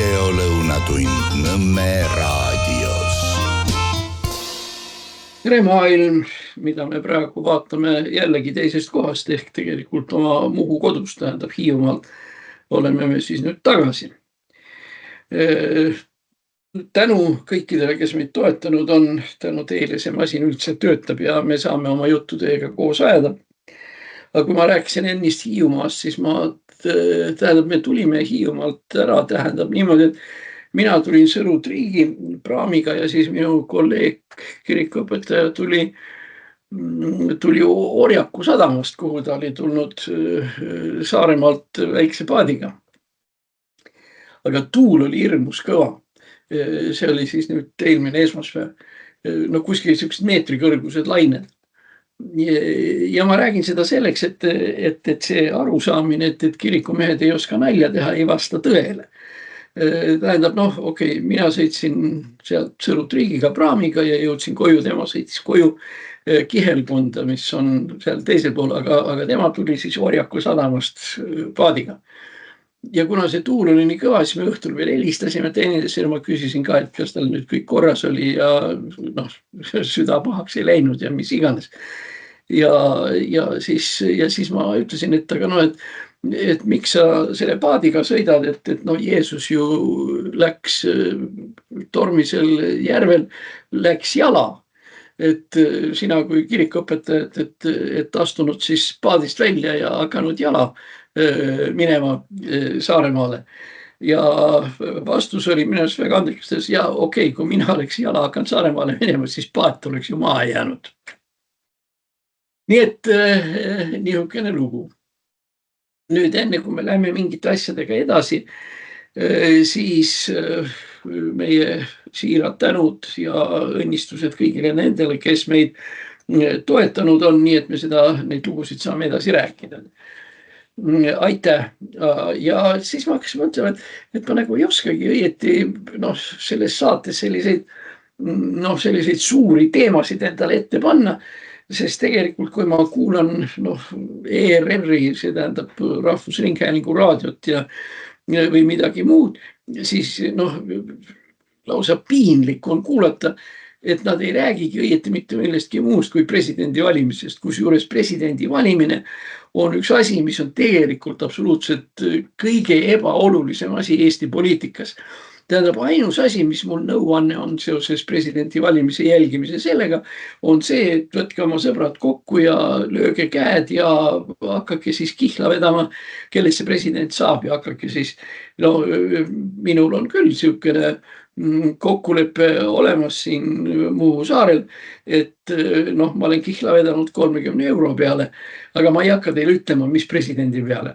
videolõunatund Nõmme raadios. Tere maailm, mida me praegu vaatame jällegi teisest kohast ehk tegelikult oma Muhu kodust, tähendab Hiiumaalt, oleme me siis nüüd tagasi. Tänu kõikidele, kes meid toetanud on, tänu teile see masin üldse töötab ja me saame oma juttu teiega koos ajada. Aga kui ma rääkisin ennist Hiiumaast, siis me tulime Hiiumaalt ära, tähendab niimoodi, et mina tulin Sõru-Triigi praamiga ja siis minu kolleeg kirikuõpetaja tuli Orjaku sadamast, kuhu ta oli tulnud Saaremaalt väikse paadiga. Aga tuul oli hirmus kõva. See oli siis nüüd eelmine esmaspäev. No kuskil sellised meetri kõrgused lained. Ja ma räägin seda selleks, et see arusaamine, et kirikumehed ei oska nalja teha, ei vasta tõele. Tähendab, mina sõitsin sealt Sõru-Triigiga praamiga ja jõudsin koju, tema sõitis koju Kihelkonda, mis on seal teisel pool, aga tema tuli siis Orjaku sadamast paadiga. Ja kuna see tuul oli nii kõva, siis me õhtul veel helistasime teineteisele, ma küsisin ka, et kas tal nüüd kõik korras oli ja süda pahaks ei läinud ja mis iganes. Ja siis ma ütlesin, et miks sa selle paadiga sõidad, et Jeesus ju läks tormisel järvel, läks jala. Et sina kui kirikuõpetaja, et astunud siis paadist välja ja hakanud jala minema Saaremaale. Ja vastus oli minu arust väga andekas, ja okei, kui mina oleks jala hakanud Saaremaale minema, siis paat oleks ju maha jäänud. Nii et niisugune lugu. Nüüd enne, kui me läheme mingite asjadega edasi, siis meie siirad tänud ja õnnistused kõigile nendele, kes meid toetanud on, nii et me neid lugusid saame edasi rääkida. Aitäh! Ja siis ma hakkasin mõtlema, et ma nagu ei oskagi õieti selles saates selliseid suuri teemasid endale ette panna, sest tegelikult, kui ma kuulan ERR-i, see tähendab Rahvusringhäälingu raadiot või midagi muud, siis lausa piinlik on kuulata, et nad ei räägigi õieti mitte millestki muust kui presidendi valimisest, kusjuures presidendi valimine on üks asi, mis on tegelikult absoluutselt kõige ebaolulisem asi Eesti poliitikas. Tähendab, ainus asi, mis mul nõuanne on seoses presidendi valimise jälgimise sellega, on see, et võtke oma sõbrad kokku ja lööge käed ja hakake siis kihla vedama, kellest see president saab ja hakake siis, minul on küll niisugune kokkulepe olemas siin Muhu saarel, et ma olen kihla vedanud 30 euro peale, aga ma ei hakka teile ütlema, mis presidendi peale.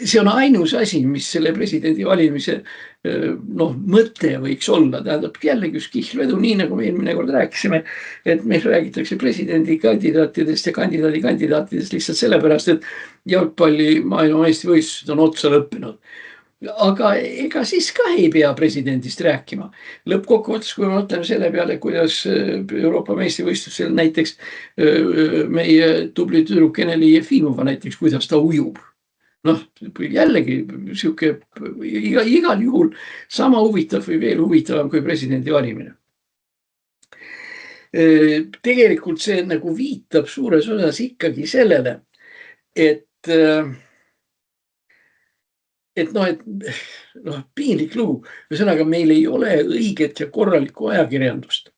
See on ainus asi, mis selle presidendi valimise mõte võiks olla. Tähendab jällegi üks kihlvedu, nii nagu me eelmine kord rääkisime, et meil räägitakse presidendi kandidaatidest ja kandidaatidest lihtsalt sellepärast, et jalgpalli maailma meistrivõistlused on otsa lõppenud. Aga ega siis ka ei pea presidendist rääkima. Lõppkokkuvõttes, kui me mõtleme selle peale, kuidas Euroopa meistrivõistlusel näiteks meie tubli tüdruk Eneli Jefimova näiteks, kuidas ta ujub. Jällegi igal juhul sama huvitav või veel huvitavam kui presidendi valimine. Tegelikult see nagu viitab suures osas ikkagi sellele, et piinlik lugu. Ühesõnaga, meil ei ole õiget ja korralikku ajakirjandust.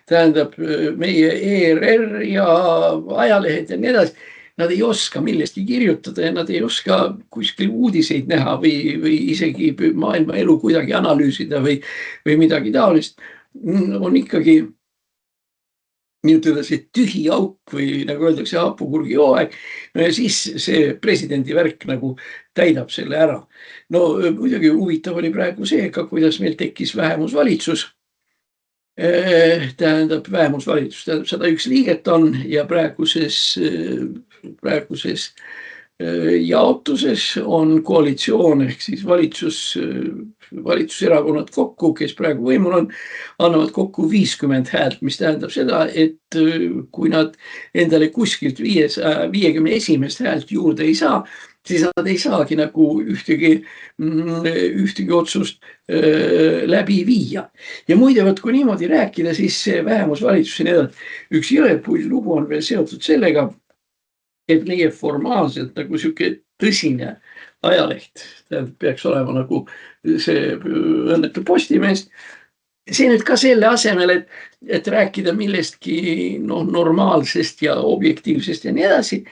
Tähendab, meie ERR ja ajalehed ja nii edasi, nad ei oska millestki kirjutada ja nad ei oska kuskil uudiseid näha või isegi maailma elu kuidagi analüüsida või midagi taolist. On ikkagi see tühi auk või nagu öeldakse hapukurgi hooaeg, ja siis see presidendi värk nagu täidab selle ära. Muidugi huvitav oli praegu see, kuidas meil tekkis vähemusvalitsus. Tähendab 101 liiget on ja praeguses jaotuses on koalitsioon ehk siis valitsuserakonnad kokku, kes praegu võimul on, annavad kokku 50 häält, mis tähendab seda, et kui nad endale kuskilt 51 häält juurde ei saa, siis nad ei saagi nagu ühtegi otsust läbi viia. Ja muide, kui niimoodi rääkida, siis see vähemusvalitsus ja nii edasi. Üks jõlepull lugu on veel seotud sellega, et meie formaalselt nagu sihuke tõsine ajaleht, peaks olema nagu see õnnetu Postimees. See nüüd ka selle asemel, et rääkida millestki normaalsest ja objektiivsest ja nii edasi,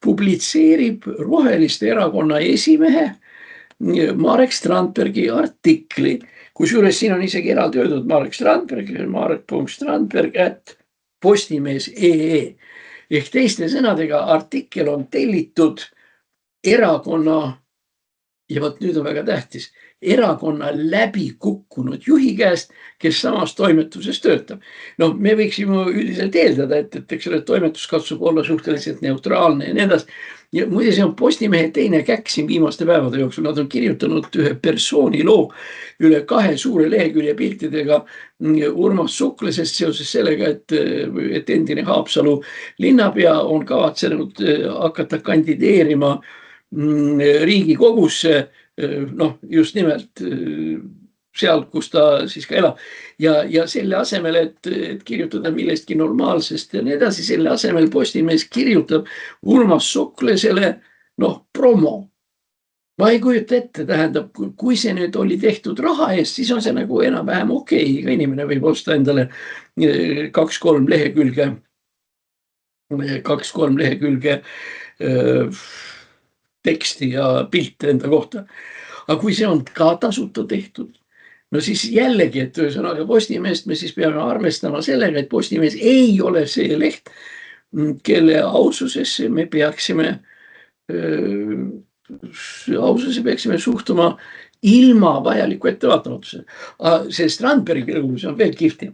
publitseerib Roheliste erakonna esimehe Marek Strandbergi artikli, kusjuures siin on isegi eraldi öeldud Marek Strandberg, marek.strandberg@postimees.ee. Ehk teiste sõnadega artikkel on tellitud erakonna, ja vot nüüd on väga tähtis, erakonna läbi kukkunud juhi käest, kes samas toimetuses töötab. No me võiksime üldiselt eeldada, et eks ole, toimetus katsub olla suhteliselt neutraalne ja nii edasi. Ja muide, see on Postimehe teine käkk siin viimaste päevade jooksul. Nad on kirjutanud ühe persooni loo üle 2 suure lehekülje piltidega Urmas Suklesest seoses sellega, et endine Haapsalu linnapea on kavatsenud hakata kandideerima Riigikogusse, just nimelt seal, kus ta siis ka elab. Ja selle asemel, et kirjutada millestki normaalsest ja nii edasi, selle asemel Postimees kirjutab Urmas Suklesele promo. Ma ei kujuta ette, tähendab, kui see nüüd oli tehtud raha eest, siis on see nagu enam-vähem okei. Iga inimene võib osta endale 2-3 lehekülge teksti ja pilte enda kohta. Aga kui see on ka tasuta tehtud, siis jällegi, et ühesõnaga Postimeest me siis peame arvestama sellega, et Postimees ei ole see leht, kelle aususesse me peaksime suhtuma ilma vajaliku ettevaatamatusele. See Strandbergi lugu, see on veel kihvtim.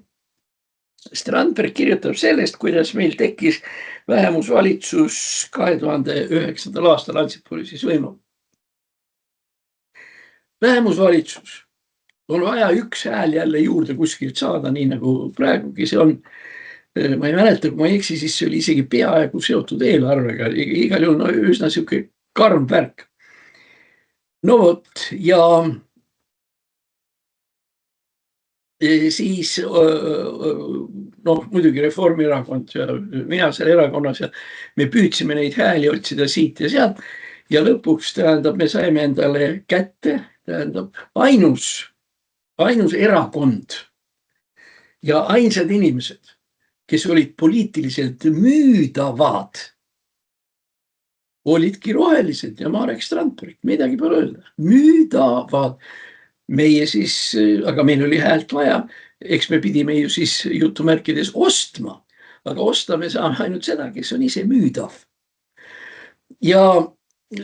Strandberg kirjutab sellest, kuidas meil tekkis vähemusvalitsus 2009. aastal, Ansip oli siis võimul. Vähemusvalitsus on vaja 1 hääl jälle juurde kuskilt saada, nii nagu praegugi see on. Ma ei mäleta, kui ma ei eksi, siis see oli isegi peaaegu seotud eelarvega. Igal juhul üsna sihuke karm värk. No vot, ja siis muidugi Reformierakond ja mina seal erakonnas ja me püüdsime neid hääli otsida siit ja sealt ja lõpuks tähendab, me saime endale kätte, tähendab ainus erakond ja ainsad inimesed, kes olid poliitiliselt müüdavad, olidki Rohelised ja Marek Strandberg, midagi pole öelda, müüdavad. Meie siis, aga meil oli häält vaja, eks me pidime ju siis jutumärkides ostma, aga osta me saame ainult seda, kes on ise müüdav. Ja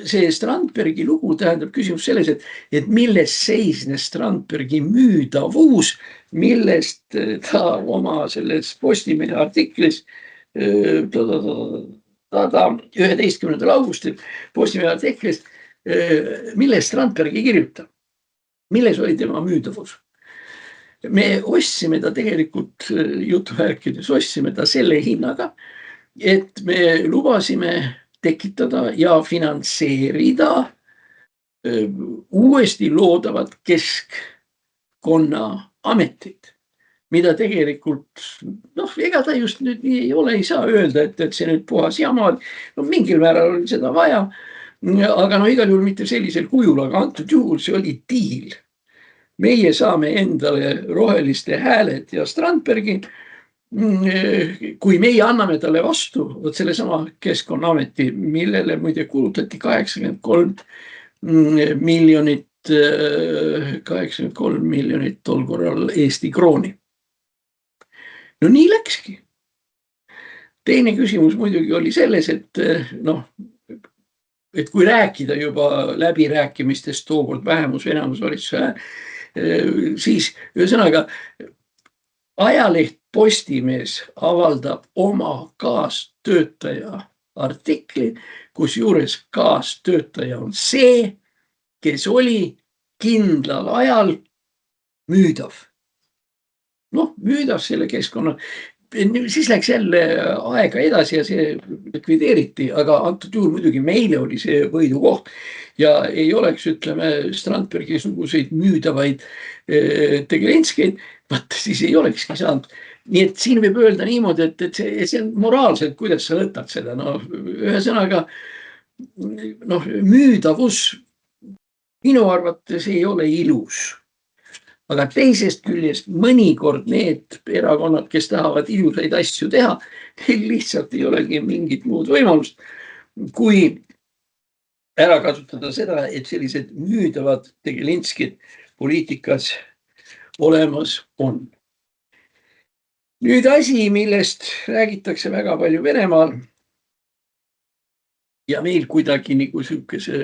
see Strandbergi lugu tähendab küsimus selles, et milles seisnes Strandbergi müüdavus, millest ta oma selles Postimehe artiklis 11. augustil Postimehe artiklis, millest Strandbergi kirjutab. Milles oli tema müüdavus? Me ostsime ta tegelikult jutumärkides, ostsime ta selle hinnaga, et me lubasime tekitada ja finantseerida uuesti loodavat keskkonna ametit, mida tegelikult, ega ta just nüüd nii ei ole, ei saa öelda, et see nüüd puhas jama, mingil määral oli seda vaja. Aga igal juhul mitte sellisel kujul, aga antud juhul see oli diil. Meie saame endale Roheliste hääled ja Strandbergi, kui meie anname talle vastu selle sama Keskkonnaameti, millele muide kulutati 83 miljonit tol korral Eesti krooni. No nii läkski. Teine küsimus muidugi oli selles, et kui rääkida juba läbirääkimistest tookord vähemus-enamusvalitsuse, siis ühesõnaga ajaleht Postimees avaldab oma kaastöötaja artikli, kus juures kaastöötaja on see, kes oli kindlal ajal müüdav. Müüdav selle keskkonna. siis läks jälle aega edasi ja see likvideeriti, aga antud juhul muidugi meile oli see võidukoht ja ei oleks, ütleme, Strandbergi suguseid müüdavaid tegelinskeid, vaat siis ei olekski saanud. Nii et siin võib öelda niimoodi, et see on moraalselt, kuidas sa võtad seda. No, ühesõnaga, müüdavus minu arvates ei ole ilus. Aga teisest küljest mõnikord need erakonnad, kes tahavad ilusaid asju teha, neil lihtsalt ei olegi mingit muud võimalust, kui ära kasutada seda, et sellised müüdavad tegelinskid poliitikas olemas on. Nüüd asi, millest räägitakse väga palju Venemaal ja meil kuidagi nagu sihukese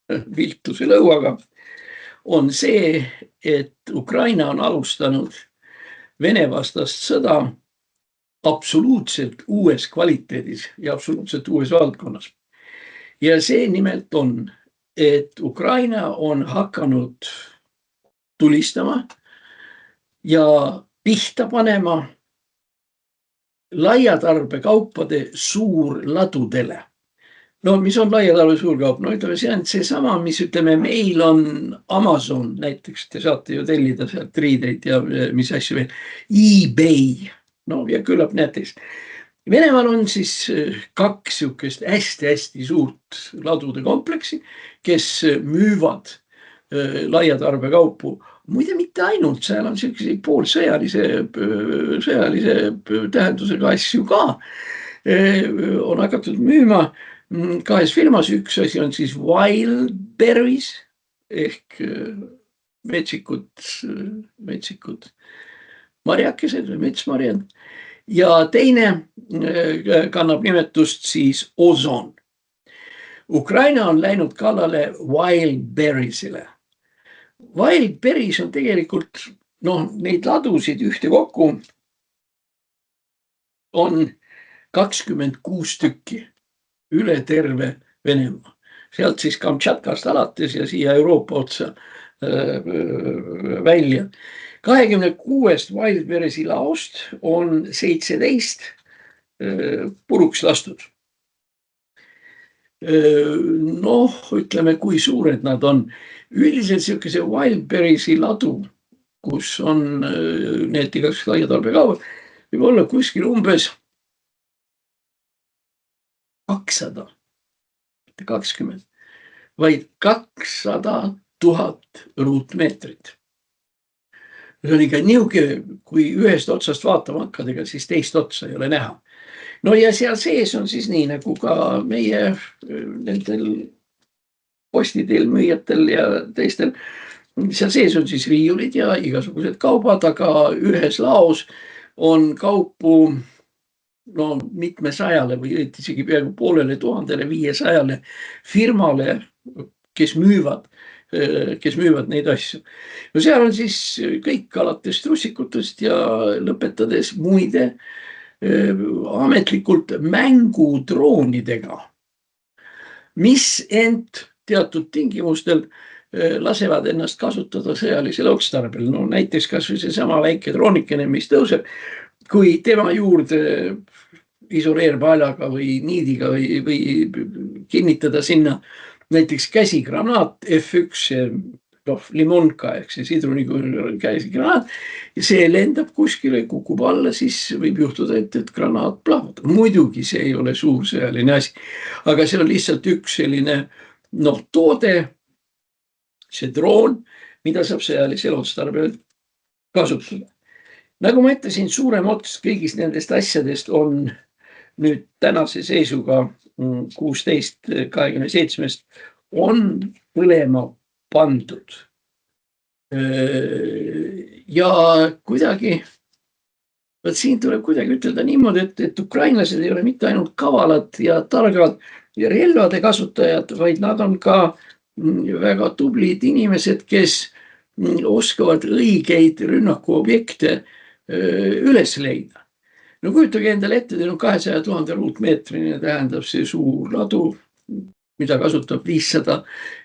viltuse lõuaga, on see, et Ukraina on alustanud Vene vastast sõda absoluutselt uues kvaliteedis ja absoluutselt uues valdkonnas. Ja see nimelt on, et Ukraina on hakanud tulistama ja pihta panema laiatarbekaupade suurladudele. No mis on laiatarbe suurkaup? No ütleme, see on seesama, mis ütleme, meil on Amazon näiteks, te saate ju tellida sealt riideid ja mis asju veel, eBay, no ja küllap näete. Venemaal on siis 2 sihukest hästi-hästi suurt ladude kompleksi, kes müüvad laiatarbekaupu. Muide mitte ainult, seal on selliseid poolsõjalise tähendusega asju ka. On hakatud müüma 2 firmas, üks asi on siis Wildberries ehk metsikud marjakesed või metsmarjad ja teine kannab nimetust siis Ozon. Ukraina on läinud kallale Wildberriesile. Wildberries on tegelikult, neid ladusid ühte kokku on 26 tükki üle terve Venemaa. Sealt siis Kamtšatkast alates ja siia Euroopa otsa välja. 26 Wildberriesi laost on 17 puruks lastud. Ütleme, kui suured nad on. Üldiselt sihukese Wildberriesi ladu, kus on need igaks laiatarbekaubad, võib olla kuskil umbes 200, mitte 20, vaid 200 000 ruutmeetrit. See on ikka niuke, kui ühest otsast vaatama hakkad, ega siis teist otsa ei ole näha. No ja seal sees on siis nii nagu ka meie nendel postiteel müüjatel ja teistel. Seal sees on siis riiulid ja igasugused kaubad, aga ühes laos on kaupu mitmesajale või isegi peaaegu 500 firmale, kes müüvad neid asju. No seal on siis kõik alates trussikutest ja lõpetades muide ametlikult mängudroonidega, mis ent teatud tingimustel lasevad ennast kasutada sõjalisel otstarbel. No näiteks kas või seesama väike droonikene, mis tõuseb, kui tema juurde isoleerpaljaga või niidiga või kinnitada sinna näiteks käsigranaat F1 limonka ehk see sidrunikujuline käsigranaat ja see lendab kuskile, kukub alla, siis võib juhtuda, et granaat plahvatab. Muidugi see ei ole suur sõjaline asi, aga see on lihtsalt üks selline toode, see droon, mida saab sõjalisel otstarbel kasutada. Nagu ma ütlesin, suurem ots kõigist nendest asjadest on nüüd tänase seisuga 16-27 on põlema pandud. Ja kuidagi, siin tuleb kuidagi ütelda niimoodi, et ukrainlased ei ole mitte ainult kavalad ja targad ja relvade kasutajad, vaid nad on ka väga tublid inimesed, kes oskavad õigeid rünnakuobjekte üles leida. No kujutage endale ette, teil on 200 000 ruutmeetrine, tähendab see suur ladu, mida kasutab 500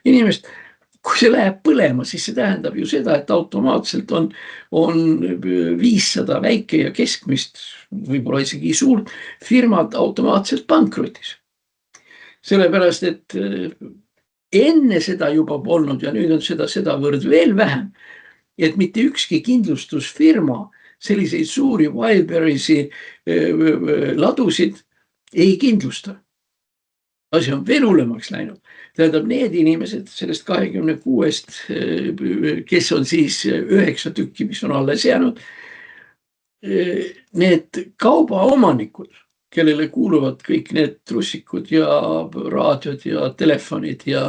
inimest. kui see läheb põlema, siis see tähendab ju seda, et automaatselt on 500 väike ja keskmist, võib-olla isegi suurt firmad automaatselt pankrotis. Sellepärast, et enne seda juba polnud ja nüüd on seda sedavõrd veel vähem, et mitte ükski kindlustusfirma selliseid suuri Wildberry'si ladusid ei kindlusta. Asi on veel hullemaks läinud. Tähendab, need inimesed sellest 26-st, kes on siis 9 tükki, mis on alles jäänud, need kaubaomanikud, kellele kuuluvad kõik need trussikud ja raadiod ja telefonid ja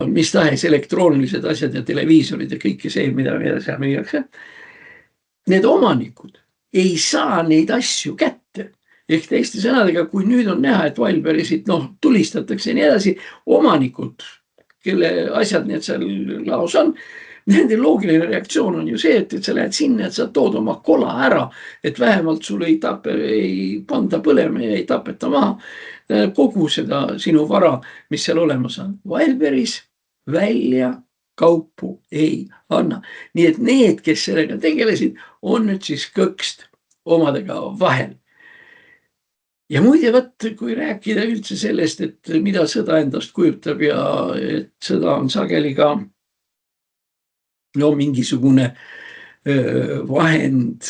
mis tahes elektroonilised asjad ja televiisorid ja kõike see, mida seal müüakse, need omanikud ei saa neid asju kätte. Ehk teiste sõnadega, kui nüüd on näha, et Wildberry'sid tulistatakse ja nii edasi, omanikud, kelle asjad need seal laos on, nende loogiline reaktsioon on ju see, et sa lähed sinna, et sa tood oma kola ära, et vähemalt sul ei panda põlema ja ei tapeta maha kogu seda sinu vara, mis seal olemas on. Wildberry's välja kaupu ei anna. Nii et need, kes sellega tegelesid, on nüüd siis kõkst omadega vahel. Ja muide, kui rääkida üldse sellest, et mida sõda endast kujutab ja et sõda on sageli ka mingisugune vahend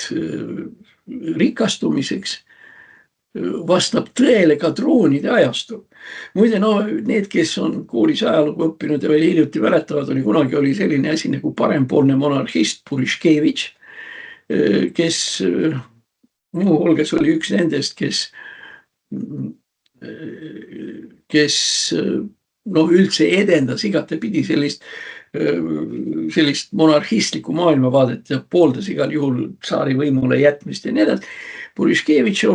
rikastumiseks, vastab tõele ka droonide ajastu. Muide, need, kes on koolis ajalugu õppinud ja veel hiljuti mäletavad, kunagi oli selline asi nagu parempoolne monarhist Puriškevitš, kes muu hulgas oli üks nendest, kes üldse edendas igatepidi sellist monarhistlikku maailmavaadet ja pooldas igal juhul tsaari võimule jätmist ja nii edasi. Puriškevitš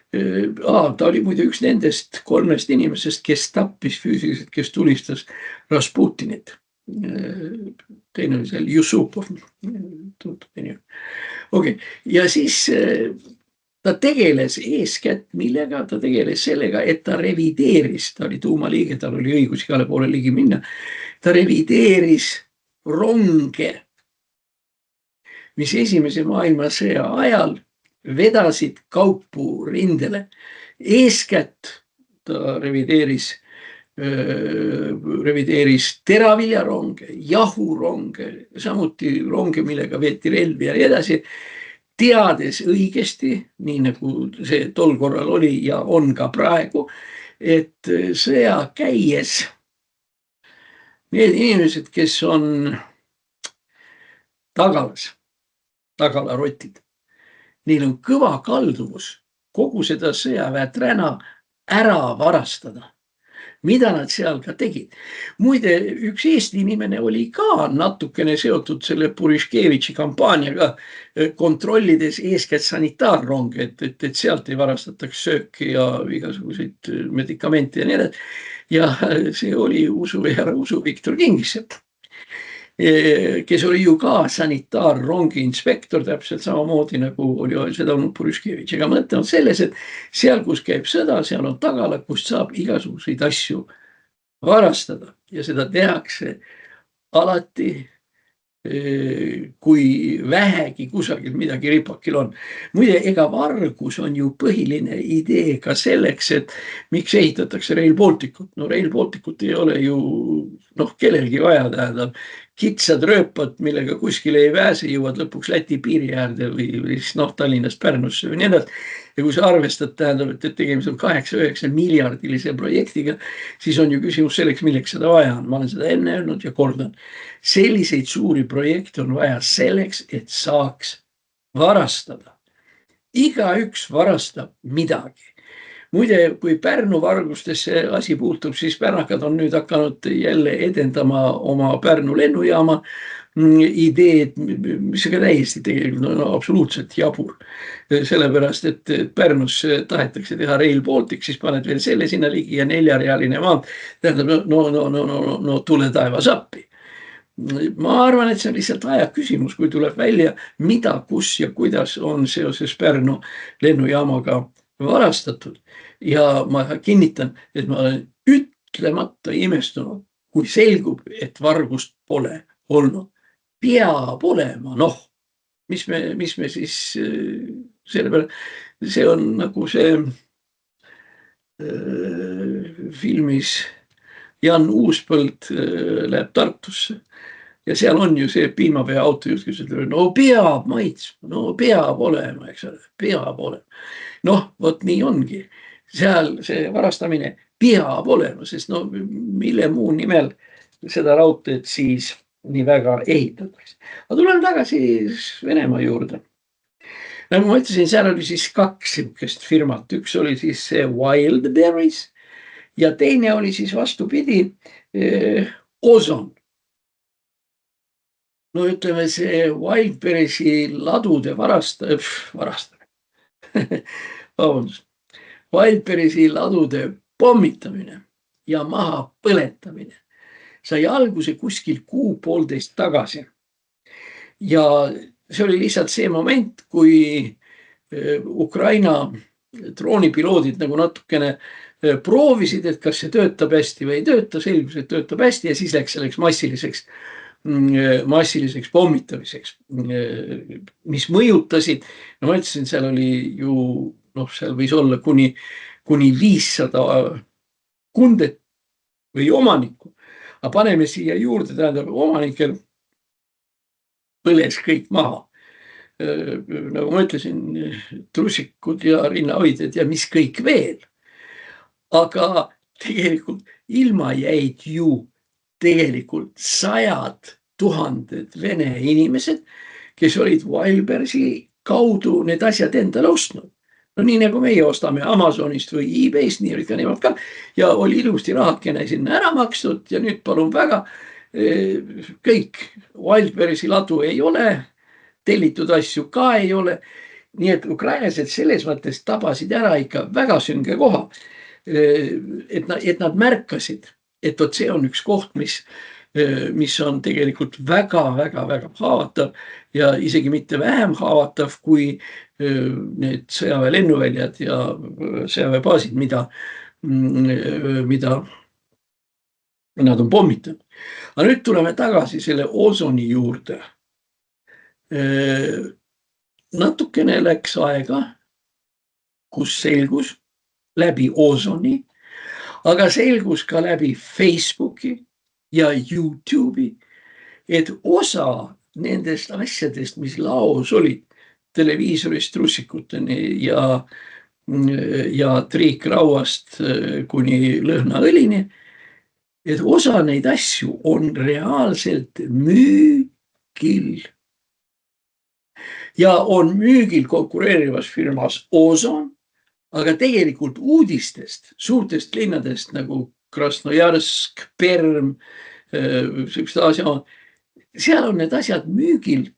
ta oli muide üks nendest 3 inimesest, kes tappis füüsiliselt, kes tulistas Rasputinit. Teine oli seal Jussupov. Ja siis ta tegeles eeskätt millega, ta tegeles sellega, et ta revideeris, ta oli tuumaliige, tal oli õigus igale poole ligi minna, ta revideeris ronge, mis esimese maailmasõja ajal vedasid kaupu rindele. Eeskätt ta revideeris teraviljaronge, jahuronge, samuti ronge, millega veeti relvi ja nii edasi, teades õigesti, nii nagu see tol korral oli ja on ka praegu, et sõja käies need inimesed, kes on tagalarotid, neil on kõva kalduvus kogu seda sõjaväeträna ära varastada. Mida nad seal ka tegid. Muide, üks Eesti inimene oli ka natukene seotud selle Puriškevitši kampaaniaga, kontrollides eeskätt sanitaarronge, et sealt ei varastataks sööki ja igasuguseid medikamente ja nii edasi. Ja see oli usu Viktor Kingissepp, kes oli ju ka sanitaarrongi inspektor, täpselt samamoodi nagu oli seda olnud Puriškevitš. Aga mõte on selles, et seal, kus käib sõda, seal on tagala, kust saab igasuguseid asju varastada ja seda tehakse alati, kui vähegi kusagil midagi ripakil on. Muide, ega vargus on ju põhiline idee ka selleks, et miks ehitatakse Rail Balticut. Rail Balticut ei ole ju kellelgi vaja, tähendab kitsad rööpad, millega kuskile ei pääse, jõuad lõpuks Läti piiri äärde või Tallinnast Pärnusse või nii edasi. Ja kui sa arvestad, tähendab, et tegemist on 8-9 miljardilise projektiga, siis on ju küsimus selleks, milleks seda vaja on. Ma olen seda enne öelnud ja kordan. Selliseid suuri projekte on vaja selleks, et saaks varastada. Igaüks varastab midagi. Muide, kui Pärnu vargustesse asi puutub, siis pärnakad on nüüd hakanud jälle edendama oma Pärnu lennujaama ideed, mis on ka täiesti tegelikult absoluutselt jabur. Sellepärast, et Pärnus tahetakse teha Rail Baltic, siis paned veel selle sinna ligi ja 4-realine maant. Tähendab, tule taevas appi. Ma arvan, et see on lihtsalt aja küsimus, kui tuleb välja, mida, kus ja kuidas on seoses Pärnu lennujaamaga varastatud. Ja ma kinnitan, et ma olen ütlemata imestunud, kui selgub, et vargust pole olnud. Peab olema, noh, mis me siis selle peale, see on nagu see filmis Jan Uuspõld läheb Tartusse ja seal on ju see piimapea autojuht, kes ütleb, no peab maitsma, no peab olema, eks ole, peab olema. Noh, vot nii ongi. Seal see varastamine peab olema, sest no mille muu nimel seda raudteed siis nii väga ehitatakse. Aga tuleme tagasi Venemaa juurde. Nagu ma ütlesin, seal oli siis 2 sihukest firmat. Üks oli siis see Wildberries ja teine oli siis vastupidi Ozon. No ütleme see Wildberriesi ladude varastamine. Vabandust. Wildberriesi ladude pommitamine ja maha põletamine sai alguse kuskil 1,5 kuu tagasi. Ja see oli lihtsalt see moment, kui Ukraina droonipiloodid nagu natukene proovisid, et kas see töötab hästi või ei tööta, selgus, et töötab hästi ja siis läks selleks massiliseks pommitamiseks, mis mõjutasid, no ma ütlesin, seal oli ju, noh, seal võis olla kuni 500 kundet või omanikku, aga paneme siia juurde, tähendab, omanikel põles kõik maha. Nagu ma ütlesin, trussikud ja rinnahoidjad ja mis kõik veel. Aga tegelikult ilma jäid ju tegelikult 100 000 Vene inimesed, kes olid Wildberriesi kaudu need asjad endale ostnud. No nii nagu meie ostame Amazonist või eBayst, nii olid ka nemad ka. Ja oli ilusti rahakene sinna ära makstud ja nüüd palun väga, kõik Wildberriesi ladu ei ole, tellitud asju ka ei ole. Nii et ukrainlased selles mõttes tabasid ära ikka väga sünge koha. Et nad märkasid, et see on üks koht, mis on tegelikult väga haavatav ja isegi mitte vähem haavatav kui need sõjaväe lennuväljad ja sõjaväebaasid, mida nad on pommitanud. Aga nüüd tuleme tagasi selle Ozoni juurde. Natukene läks aega, kus selgus läbi Ozoni, aga selgus ka läbi Facebooki ja YouTube'i, et osa nendest asjadest, mis laos olid televiisorist trussikuteni ja triikrauast kuni lõhnaõlini, et osa neid asju on reaalselt müügil. Ja on müügil konkureerivas firmas Ozon, aga tegelikult uudistest, suurtest linnadest nagu Krasnojarsk, Perm, sellised asjad, seal on need asjad müügil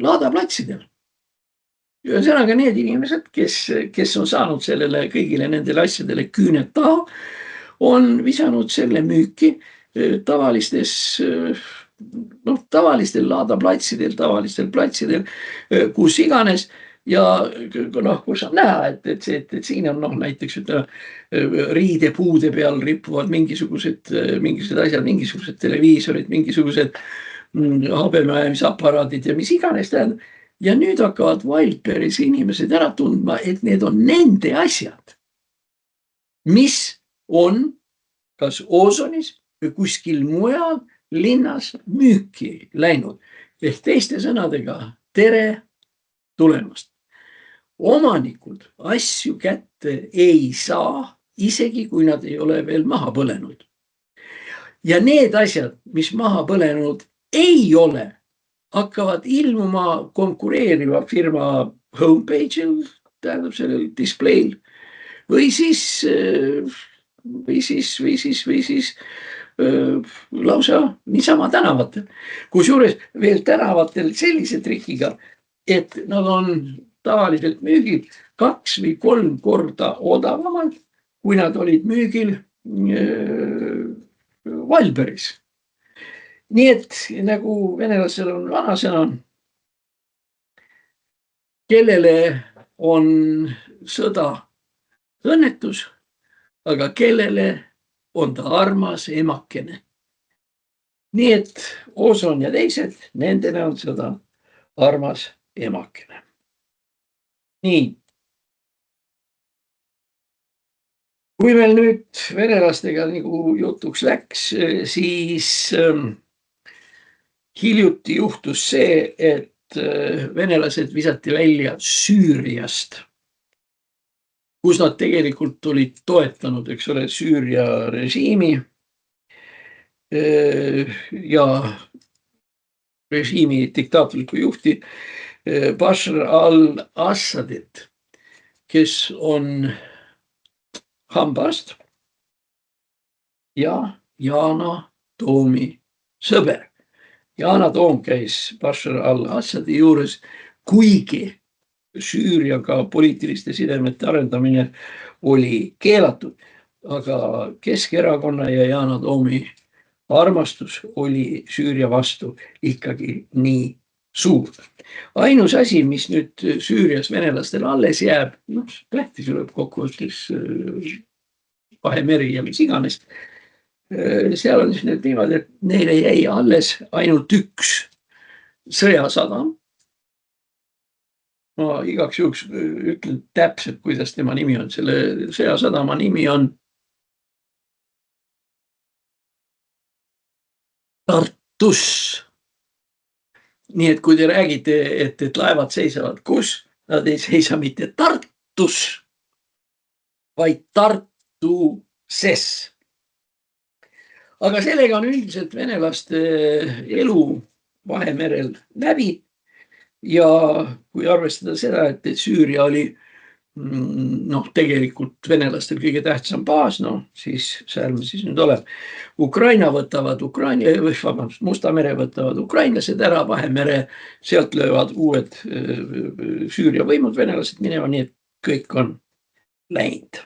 laadaplatsidel. Ühesõnaga need inimesed, kes on saanud sellele kõigile nendele asjadele küüned taha, on visanud selle müüki tavalistel laadaplatsidel, tavalistel platsidel, kus iganes. Ja noh, kus on näha, et siin on näiteks riidepuude peal rippuvad mingisugused asjad, mingisugused televiisorid, mingisugused habemajamisaparaadid ja mis iganes tähendab. Ja nüüd hakkavad Wildberriesi inimesed ära tundma, et need on nende asjad, mis on kas Ozonis või kuskil mujal linnas müüki läinud. Ehk teiste sõnadega, tere tulemast. Omanikud asju kätte ei saa, isegi kui nad ei ole veel maha põlenud. Ja need asjad, mis maha põlenud ei ole, hakkavad ilmuma konkureeriva firma homepage'il, tähendab sellel display'l, või siis lausa niisama tänavatel. Kusjuures veel tänavatel sellise trikiga, et nad on tavaliselt müügil 2 või 3 korda odavamalt, kui nad olid müügil Wildberries. Nii et nagu venelasel on vanasõna, kellele on sõda õnnetus, aga kellele on ta armas emakene. Nii et Ozon ja teised, nendele on seda armas emakene. Nii. Kui meil nüüd venelastega nagu jutuks läks, siis hiljuti juhtus see, et venelased visati välja Süüriast, kus nad tegelikult olid toetanud, eks ole, Süüria režiimi ja režiimi diktaatorlikku juhti Bashar al-Assadit, kes on hambast ja Yana Toomi sõber. Yana Toom käis Bashar al-Assadi juures, kuigi Süüriaga poliitiliste sidemete arendamine oli keelatud, aga Keskerakonna ja Yana Toomi armastus oli Süüria vastu ikkagi nii suur. Ainus asi, mis nüüd Süürias venelastel alles jääb, tähtis tuleb kokkuvõttes Vahemeri ja mis iganes, seal on siis nüüd niimoodi, et neile jäi alles ainult üks sõjasadam. Ma igaks juhuks ütlen täpselt, kuidas tema nimi on. Selle sõjasadama nimi on Tartus. Nii et kui te räägite, et laevad seisavad kus, nad ei seisa mitte Tartus, vaid Tartuses. Aga sellega on üldiselt venelaste elu Vahemerel läbi. Ja kui arvestada seda, et Süüria oli tegelikult venelastel kõige tähtsam baas, siis seal me siis nüüd oleme. Ukraina võtavad Musta mere võtavad ukrainlased ära, Vahemere, sealt löövad uued Süüria võimud venelased minema, nii et kõik on läinud.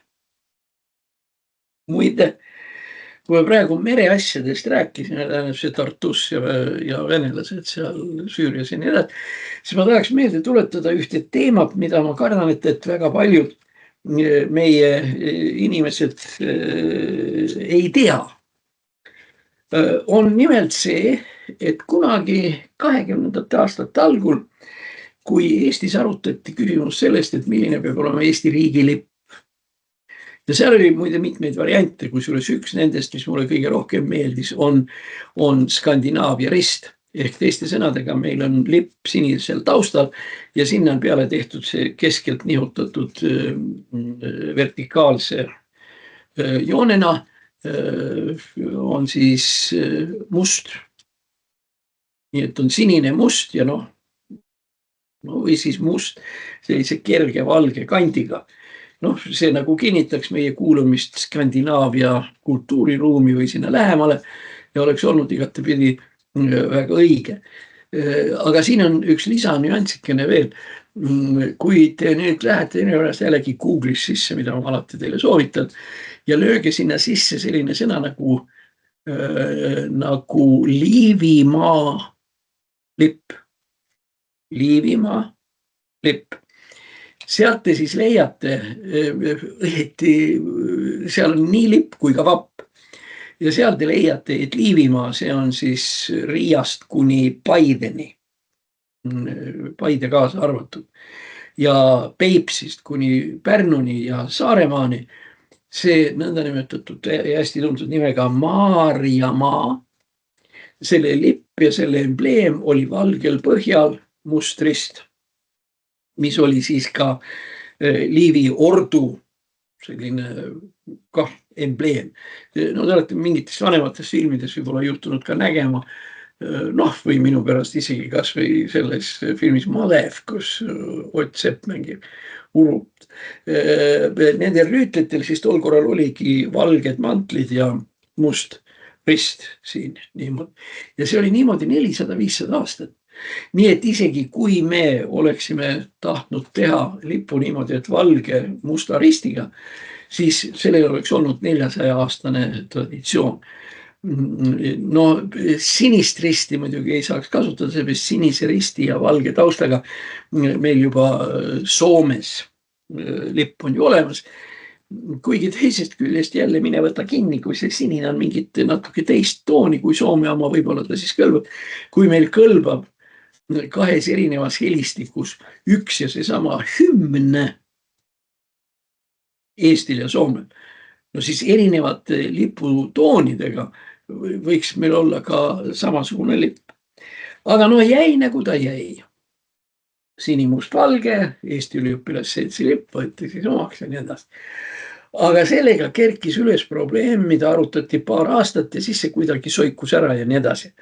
Muide, kui me praegu mereasjadest rääkisime, tähendab see Tartus ja venelased seal Süürias ja nii edasi, siis ma tahaks meelde tuletada ühte teemat, mida ma kardan, et väga paljud meie inimesed ei tea. On nimelt see, et kunagi 20. aastate algul, kui Eestis arutati küsimus sellest, et milline peab olema Eesti riigilipp. Ja seal oli muide mitmeid variante, kusjuures üks nendest, mis mulle kõige rohkem meeldis, on Skandinaavia rist. Ehk teiste sõnadega meil on lipp sinisel taustal ja sinna on peale tehtud see keskelt nihutatud vertikaalse joonena on siis must. Nii et on sinine must ja või siis must sellise kerge valge kandiga. See nagu kinnitaks meie kuulumist Skandinaavia kultuuriruumi või sinna lähemale ja oleks olnud igatepidi väga õige. Aga siin on üks lisanüansikene veel. Kui te nüüd lähete jällegi Google'is sisse, mida ma alati teile soovitan, ja lööge sinna sisse selline sõna nagu Liivimaa lipp. Liivimaa lipp. Sealt te siis leiate, seal on nii lipp kui ka vapp. Ja seal te leiate, et Liivimaa, see on siis Riiast kuni Paideni, Paide kaasa arvatud. Ja Peipsist kuni Pärnuni ja Saaremaani, see nõndanimetatud hästi tuntud nimega Maarjamaa, selle lipp ja selle embleem oli valgel põhjal must rist, mis oli siis ka Liivi ordu selline embleem. Te olete mingites vanemates filmides võib-olla juhtunud ka nägema, või minu pärast isegi kas või selles filmis Malev, kus Ott Sepp mängib Urut. Nendel rüütletel siis tol korral oligi valged mantlid ja must rist siin niimoodi. Ja see oli niimoodi 400-500 aastat. Nii et isegi kui me oleksime tahtnud teha lipu niimoodi, et valge musta ristiga, siis sellel oleks olnud 400-aastane traditsioon. Sinist risti muidugi ei saaks kasutada, seepärast sinise risti ja valge taustaga meil juba Soomes lipp on ju olemas. kuigi teisest küljest jälle mine võta kinni, kui see sinine on mingit natuke teist tooni, kui Soome oma võib-olla ta siis kõlbab. Kui meil kõlbab kahes erinevas helistikus üks ja seesama hümn Eestil ja Soomel, no siis erinevate liputoonidega võiks meil olla ka samasugune lipp. Aga no jäi nagu ta jäi. Sinimustvalge, Eesti üliõpilasseltsi lipp võeti siis omaks ja nii edasi. Aga sellega kerkis üles probleem, mida arutati paar aastat ja siis see kuidagi soikus ära ja nii edasi.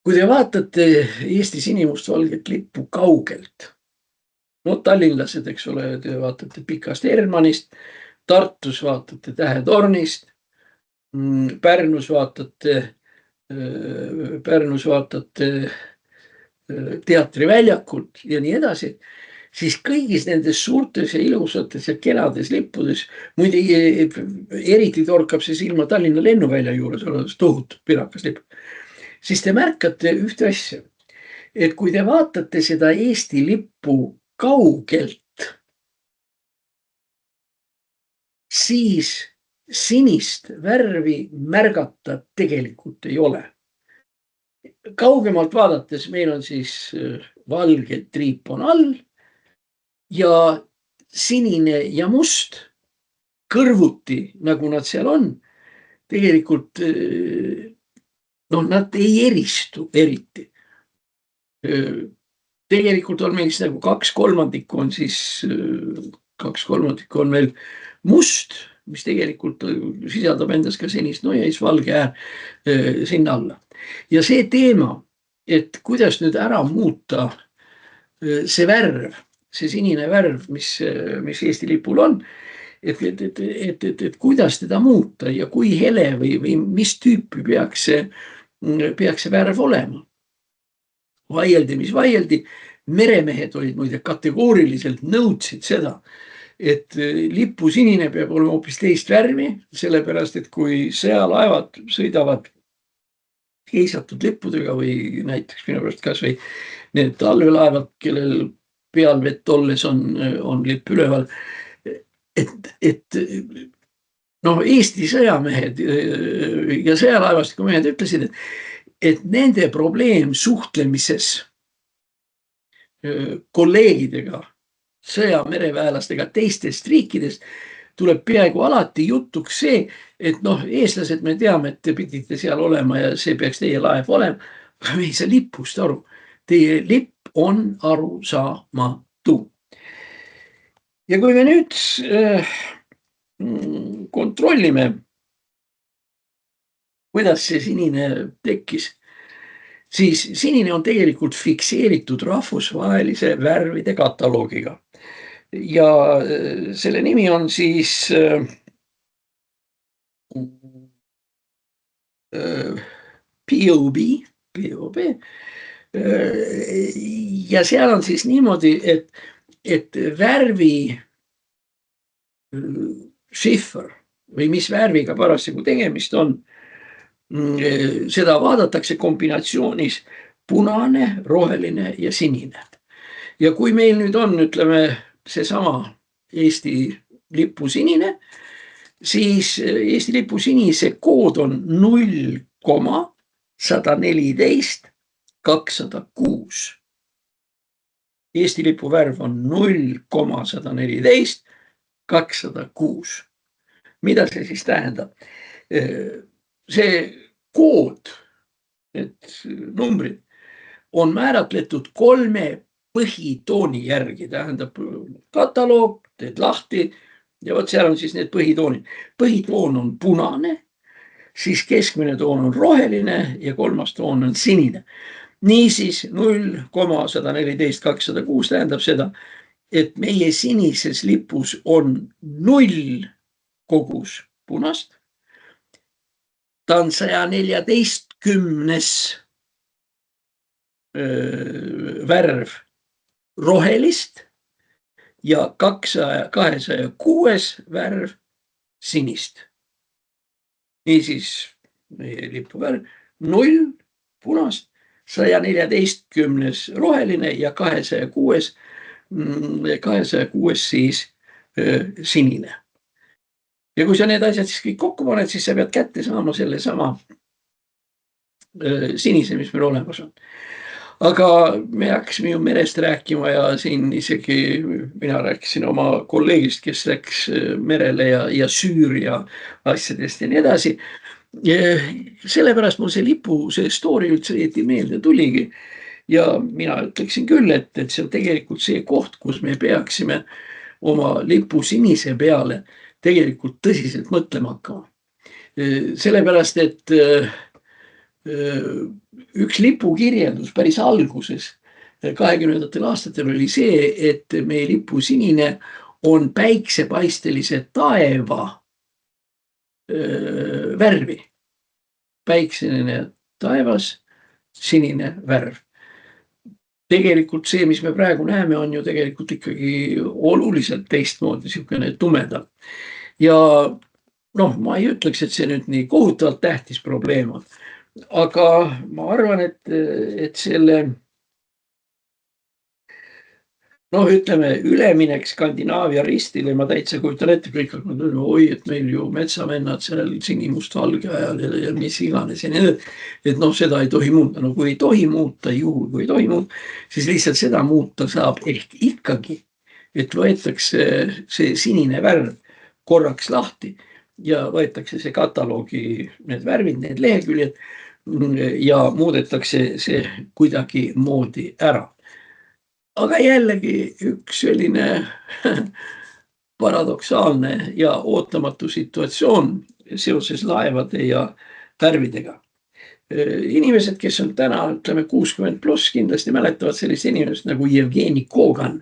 Kui te vaatate Eesti sinimustvalget lippu kaugelt, no tallinlased, eks ole, te vaatate Pikast Hermannist, Tartus vaatate Tähetornist, Pärnus vaatate teatriväljakult ja nii edasi, siis kõigis nendes suurtes ja ilusates ja kenades lippudes, muide eriti torkab see silma Tallinna lennuvälja juures olemas tohutud pirakas lipp, siis te märkate ühte asja, et kui te vaatate seda Eesti lippu kaugelt, siis sinist värvi märgata tegelikult ei ole. Kaugemalt vaadates meil on siis valge triip on all ja sinine ja must kõrvuti, nagu nad seal on, tegelikult nad ei eristu eriti. Tegelikult on meil siis nagu 2/3 on siis, 2/3 on meil must, mis tegelikult sisaldab endas ka sinist, no ja siis valge äär sinna alla. Ja see teema, et kuidas nüüd ära muuta see värv, see sinine värv, mis Eesti lipul on, et kuidas teda muuta ja kui hele või mis tüüpi peaks see värv olema. Vaieldi, mis vaieldi, meremehed olid muide kategooriliselt nõudsid seda, et lipu sinine peab olema hoopis teist värvi, sellepärast et kui sõjalaevad sõidavad heisatud lippudega või näiteks minu pärast kas või need talvelaevad, kellel peal vett olles on lipp üleval, et Eesti sõjamehed ja sõjalaevastiku mehed ütlesid, et nende probleem suhtlemises kolleegidega, sõjamereväelastega teistest riikidest tuleb peaaegu alati jutuks see, et eestlased me teame, et te pidite seal olema ja see peaks teie laev olema, aga me ei saa lipust aru. Teie lipp on arusaamatu. Ja kui me nüüd kontrollime, kuidas see sinine tekkis, siis sinine on tegelikult fikseeritud rahvusvahelise värvide kataloogiga. Ja selle nimi on siis POB. Ja seal on siis niimoodi, et värvi šifr või mis värviga parasjagu tegemist on, seda vaadatakse kombinatsioonis punane, roheline ja sinine. Ja kui meil nüüd on, ütleme, seesama Eesti lipu sinine, siis Eesti lipu sinise kood on 0,114,206. Eesti lipu värv on 0,114,206. Mida see siis tähendab? See kood, need numbrid on määratletud 3 põhitooni järgi, tähendab kataloog, teed lahti ja vot seal on siis need põhitoonid. Põhitoon on punane, siis keskmine toon on roheline ja kolmas toon on sinine. Niisiis 0,114,206 tähendab seda, et meie sinises lipus on 0 kogus punast. Ta on 114. Värv rohelist ja 206 värv sinist. Niisiis meie lipu värv 0 punast, 114 roheline ja 206 siis sinine. Ja kui sa need asjad siis kõik kokku paned, siis sa pead kätte saama selle sama sinise, mis meil olemas on. Aga me hakkasime ju merest rääkima ja siin isegi mina rääkisin oma kolleegist, kes läks merele ja Süüria asjadest ja nii edasi. Sellepärast mul see lipu, see story üldse õieti meelde tuligi. Ja mina ütleksin küll, et see on tegelikult see koht, kus me peaksime oma lipu sinise peale tegelikult tõsiselt mõtlema hakkama. Sellepärast, et üks lipu kirjeldus päris alguses 20. aastatel oli see, et meie lipu sinine on päiksepaistelise taeva värvi. Päikseline taevas, sinine värv. Tegelikult see, mis me praegu näeme, on ju tegelikult ikkagi oluliselt teistmoodi, niisugune tumedam. Ja noh, ma ei ütleks, et see nüüd nii kohutavalt tähtis probleem on. Aga ma arvan, et selle noh, ütleme üleminek Skandinaavia ristile, ma täitsa kujutan ette kõik, oi, et meil ju metsamennad seal sinimustvalge ajal ja mis iganes ja nii edasi. Et noh, seda ei tohi muuta. No kui ei tohi muuta, juhul kui ei tohi muuta, siis lihtsalt seda muuta saab ehk ikkagi, et võetakse see sinine värv korraks lahti ja võetakse see kataloogi, need värvid, need leheküljed ja muudetakse see kuidagi moodi ära. Aga jällegi üks selline paradoksaalne ja ootamatu situatsioon seoses laevade ja värvidega. Inimesed, kes on täna, ütleme 60+, kindlasti mäletavad sellist inimest nagu Jevgeni Kogan,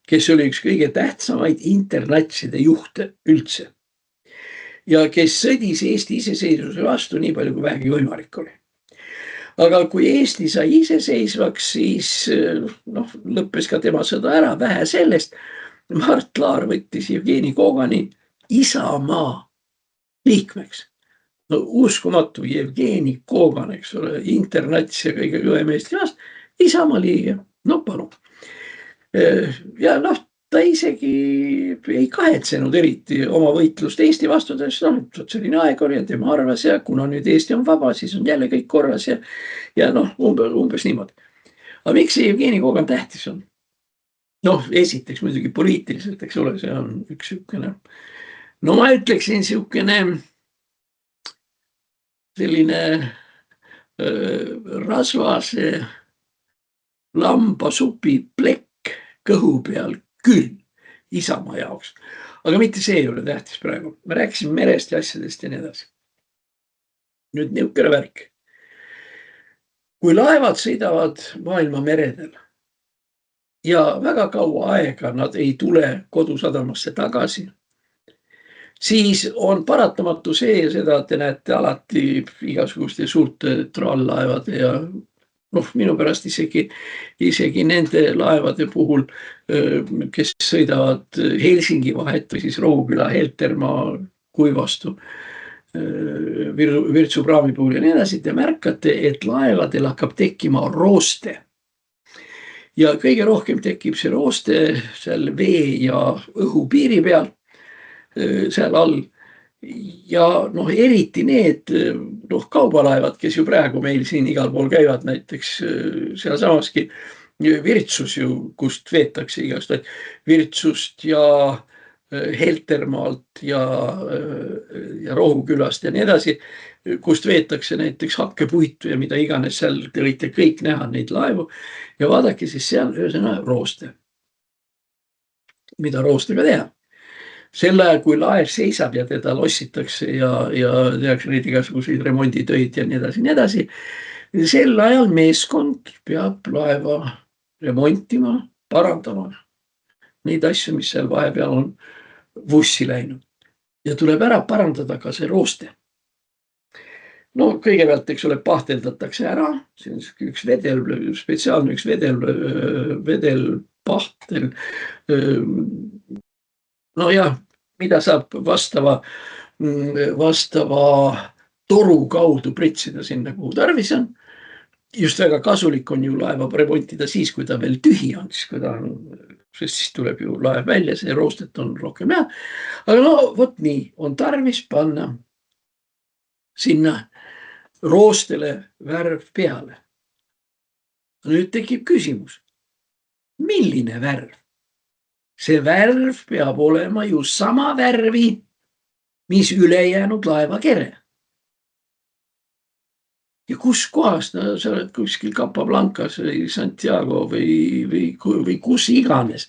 kes oli üks kõige tähtsamaid internatside juhte üldse. Ja kes sõdis Eesti iseseisvuse vastu nii palju, kui vähegi võimalik oli. Aga kui Eesti sai iseseisvaks, siis noh, lõppes ka tema sõda ära, vähe sellest. Mart Laar võttis Jevgeni Kogani Isamaa liikmeks. No uskumatu, Jevgeni Kogan, eks ole, internats ja kõige kõvem Eesti vastu, Isamaa liige, no palun. Ja noh, ta isegi ei kahetsenud eriti oma võitlust Eesti vastu, selline aeg oli ja tema arvas ja kuna nüüd Eesti on vaba, siis on jälle kõik korras ja noh, umbes niimoodi. Aga miks see Jevgeni Kogan tähtis on? Noh, esiteks muidugi poliitiliselt, eks ole, see on üks niisugune, no ma ütleksin niisugune selline rasvase lambasupi plekk kõhu peal küll Isamaa jaoks. Aga mitte see ei ole tähtis praegu. Me rääkisime merest ja asjadest ja nii edasi. Nüüd niisugune värk. Kui laevad sõidavad maailma meredel ja väga kaua aega nad ei tule kodusadamasse tagasi, siis on paratamatu see ja seda te näete alati igasuguste suurte traallaevade ja noh, minu pärast isegi nende laevade puhul, kes sõidavad Helsingi vahet või siis Rohuküla Heltermaa Kuivastu Virtsu praami puhul ja nii edasi, te märkate, et laevadel hakkab tekkima rooste. Ja kõige rohkem tekib see rooste seal vee ja õhu piiri peal, seal all. Ja noh, eriti need kaubalaevad, kes ju praegu meil siin igal pool käivad, näiteks seal samaski Virtsus ju, kust veetakse igast Virtsust ja Heltermaalt ja Rohukülast ja nii edasi, kust veetakse näiteks hakkepuitu ja mida iganes seal, te võite kõik näha neid laevu ja vaadake siis seal ühesõnaga rooste. Mida roostega teha? Sel ajal, kui laev seisab ja teda lossitakse ja tehakse neid igasuguseid remonditöid ja nii edasi, sel ajal meeskond peab laeva remontima, parandama neid asju, mis seal vahepeal on vussi läinud. Ja tuleb ära parandada ka see rooste. No kõigepealt, eks ole, pahteldatakse ära, see on üks vedel, spetsiaalne üks vedelpahtel. No jah, mida saab vastava toru kaudu pritsida sinna, kuhu tarvis on. Just väga kasulik on ju laeva remontida siis, kui ta veel tühi on, siis kui ta on sest siis tuleb ju laev välja, see roostet on rohkem hea. Aga no vot nii, on tarvis panna sinna roostele värv peale. Nüüd tekib küsimus, milline värv? See värv peab olema ju sama värvi, mis ülejäänud laeva kere. Ja kus kohast, no sa oled kuskil Capablancas või Santiago või kus iganes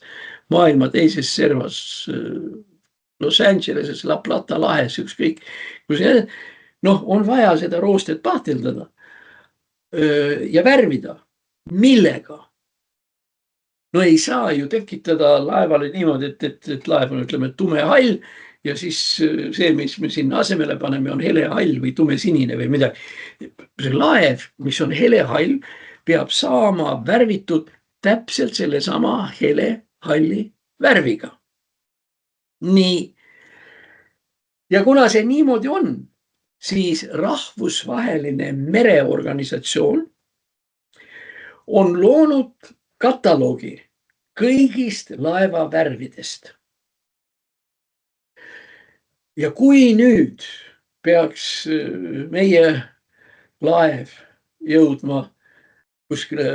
maailma teises servas, Los Angeleses, La Plata lahes, ükskõik. Noh, on vaja seda roostet pahteldada ja värvida. Millega? No ei saa ju tekitada laevale niimoodi, et laev on, ütleme, tume hall ja siis see, mis me sinna asemele paneme, on hele hall või tume sinine või midagi. See laev, mis on hele hall, peab saama värvitud täpselt selle sama hele halli värviga. Nii. Ja kuna see niimoodi on, siis rahvusvaheline mereorganisatsioon on loonud kataloogi kõigist laeva värvidest. Ja kui nüüd peaks meie laev jõudma kuskile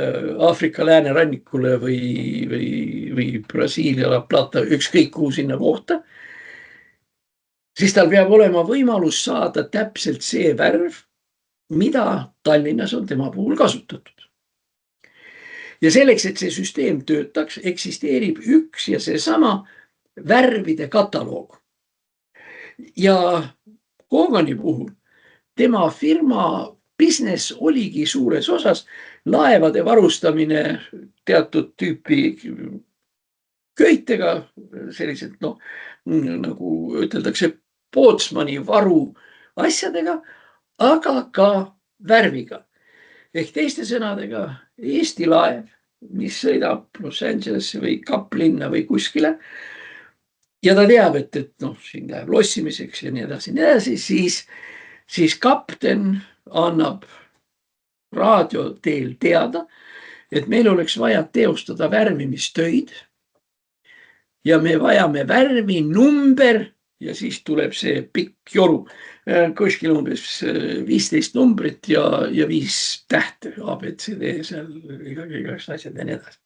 Aafrika läänerannikule või Brasiilia La Plata, ükskõik kuhu sinna kohta, siis tal peab olema võimalus saada täpselt see värv, mida Tallinnas on tema puhul kasutatud. Ja selleks, et see süsteem töötaks, eksisteerib üks ja seesama värvide kataloog. Ja Kogani puhul tema firma business oligi suures osas laevade varustamine teatud tüüpi köitega, sellised, nagu üteldakse, Pootsmani varu asjadega, aga ka värviga. Ehk teiste sõnadega Eesti laev, mis sõidab Los Angelesse või Kaplinna või kuskile ja ta teab, et siin läheb lossimiseks ja nii edasi, siis kapten annab raadio teel teada, et meil oleks vaja teostada värvimistöid ja me vajame värvi number ja siis tuleb see pikk joru, kuskil umbes 15 numbrit ja 5 tähte, ABCD, seal igaks asjad ja nii edasi.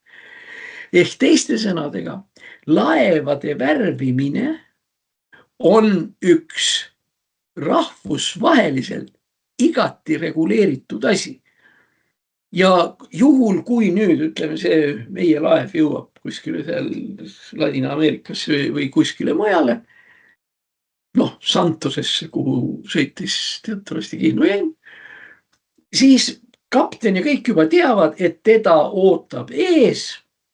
Ehk teiste sõnadega, laevade värvimine on üks rahvusvaheliselt igati reguleeritud asi. Ja juhul, kui nüüd, ütleme, see meie laev jõuab kuskile seal Ladina-Ameerikasse või kuskile mujale, Santosesse, kuhu sõitis teatavasti Kihnu Jenn, siis kapten ja kõik juba teavad, et teda ootab ees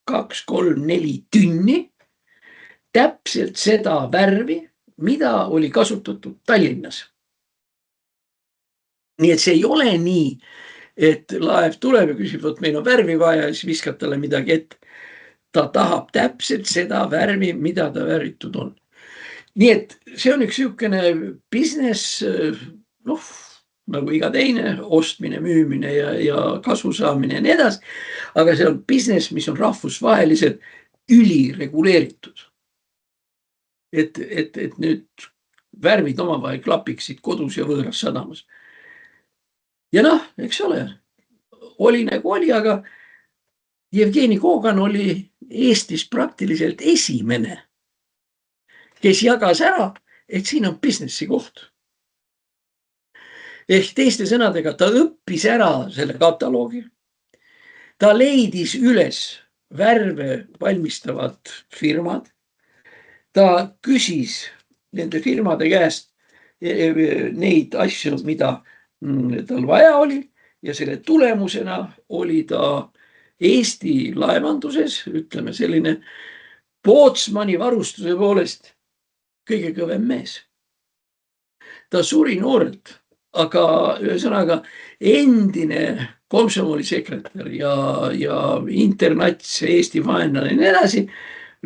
2, 3, 4 tünni täpselt seda värvi, mida oli kasutatud Tallinnas. Nii et see ei ole nii, et laev tuleb ja küsib, et meil on värvi vaja ja siis viskab talle midagi ette. Ta tahab täpselt seda värvi, mida ta värvitud on. Nii et see on üks niisugune business, nagu iga teine, ostmine, müümine ja kasu saamine ja nii edasi. Aga see on business, mis on rahvusvaheliselt ülireguleeritud. Et nüüd värvid omavahel klapiksid kodus ja võõras sadamas. Ja eks ole, oli nagu oli, aga Jevgeni Kogan oli Eestis praktiliselt esimene, kes jagas ära, et siin on businessi koht. Ehk teiste sõnadega, ta õppis ära selle kataloogi. Ta leidis üles värve valmistavad firmad. Ta küsis nende firmade käest neid asju, mida tal vaja oli ja selle tulemusena oli ta Eesti laevanduses, ütleme selline Pootsmani varustuse poolest kõige kõvem mees. Ta suri noorelt, aga ühesõnaga endine komsomolisekretär ja internats Eesti vaenlane ja nii edasi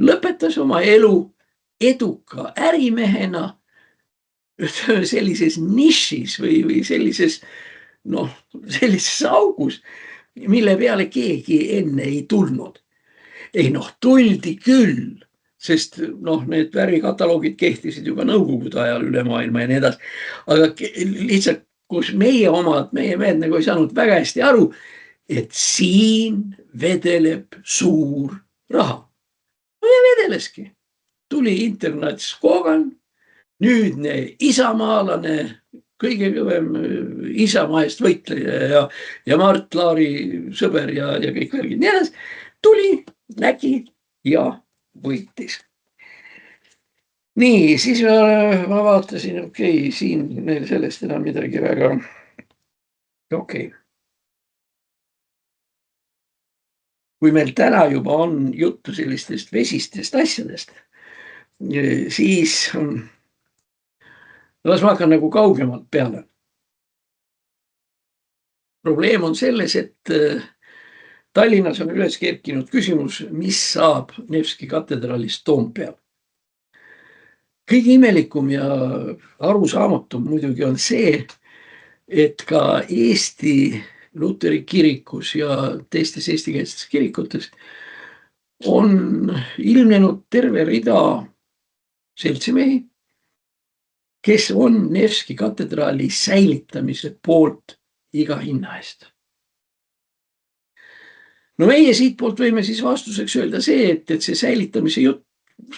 lõpetas oma elu eduka ärimehena sellises nišis või sellises augus, mille peale keegi enne ei tulnud. Ei noh, tuldi küll, sest noh, need värvikataloogid kehtisid juba nõukogude ajal üle maailma ja nii edasi. Aga lihtsalt, kus meie omad, meie mehed nagu ei saanud väga hästi aru, et siin vedeleb suur raha. No ja vedeleski. Tuli internaats Kogan, nüüdne isamaalane, kõige kõvem Isamaa eest võitleja ja Mart Laari sõber ja kõik värgid. Nii edasi. Tuli, nägi ja võitis. Nii, siis ma vaatasin, okei, siin meil sellest enam midagi väga. Okei. Kui meil täna juba on juttu sellistest vesistest asjadest, siis las ma hakkan nagu kaugemalt peale. Probleem on selles, et Tallinnas on üles kerkinud küsimus, mis saab Nevski katedraalist Toompeal. Kõige imelikum ja arusaamatum muidugi on see, et ka Eesti Luteri kirikus ja teistes eestikeelsetes kirikutes on ilmnenud terve rida seltsimehi, kes on Nevski katedraali säilitamise poolt iga hinna eest. No meie siit poolt võime siis vastuseks öelda see, et see säilitamise jutt,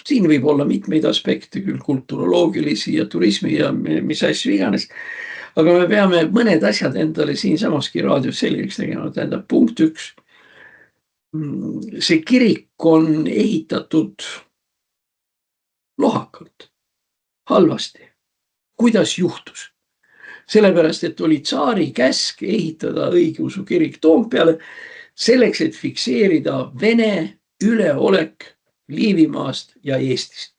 siin võib olla mitmeid aspekte, küll kulturoloogilisi ja turismi ja mis asju iganes. Aga me peame mõned asjad endale siinsamaski raadios selgeks tegema. Tähendab, punkt 1. See kirik on ehitatud lohakalt, halvasti. Kuidas juhtus? Sellepärast, et oli tsaari käsk ehitada õigeusu kirik Toompeale selleks, et fikseerida Vene üleolek Liivimaast ja Eestist.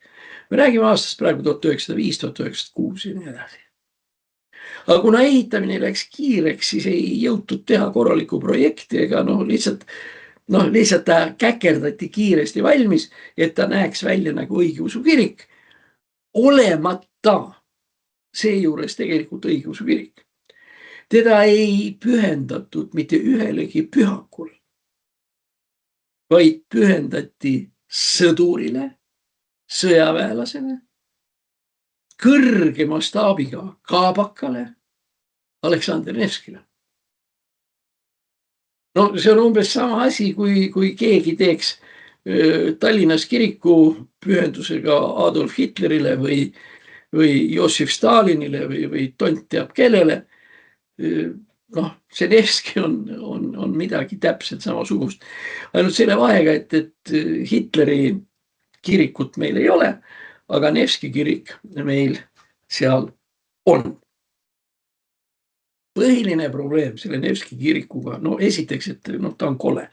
Me räägime aastast praegu 1905-1906 ja nii edasi. Aga kuna ehitamine läks kiireks, siis ei jõutud teha korralikku projekti ega lihtsalt ta käkerdati kiiresti valmis, et ta näeks välja nagu õigeusu kirik, olemata seejuures tegelikult õigeusu kirik. Teda ei pühendatud mitte ühelegi pühakule, vaid pühendati sõdurile, sõjaväelasele, kõrge mastaabiga kaabakale, Aleksander Nevskile. No see on umbes sama asi, kui keegi teeks Tallinnas kiriku pühendusega Adolf Hitlerile või Jossif Stalinile või tont teab kellele. See Nevski on midagi täpselt samasugust. Ainult selle vahega, et Hitleri kirikut meil ei ole, aga Nevski kirik meil seal on. Põhiline probleem selle Nevski kirikuga, esiteks, et ta on kole.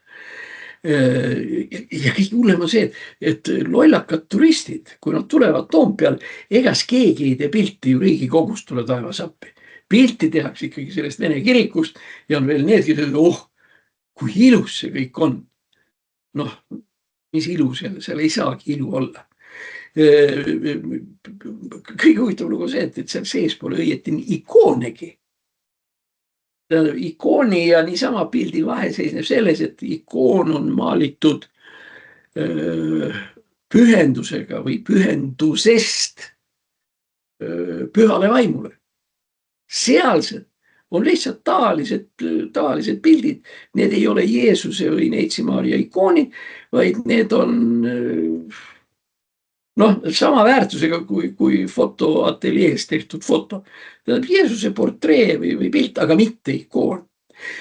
Ja kõik hullem on see, et lollakad turistid, kui nad tulevad Toompeal, egas keegi ei tee pilti ju Riigikogust tule taevas appi. Pilti tehakse ikkagi sellest Vene kirikust ja on veel need, kes ütlevad, kui ilus see kõik on. Mis ilus jälle, seal ei saagi ilu olla. Kõige huvitav lugu see, et seal sees pole õieti ikoonegi. Ikooni ja niisama pildi vahe seisneb selles, et ikoon on maalitud pühendusega või pühendusest pühale vaimule. Sealsed on lihtsalt tavalised pildid. Need ei ole Jeesuse või Neitsi Maarja ikoonid, vaid need on sama väärtusega kui fotoateljees tehtud foto. Jeesuse portree või pilt, aga mitte ikoon.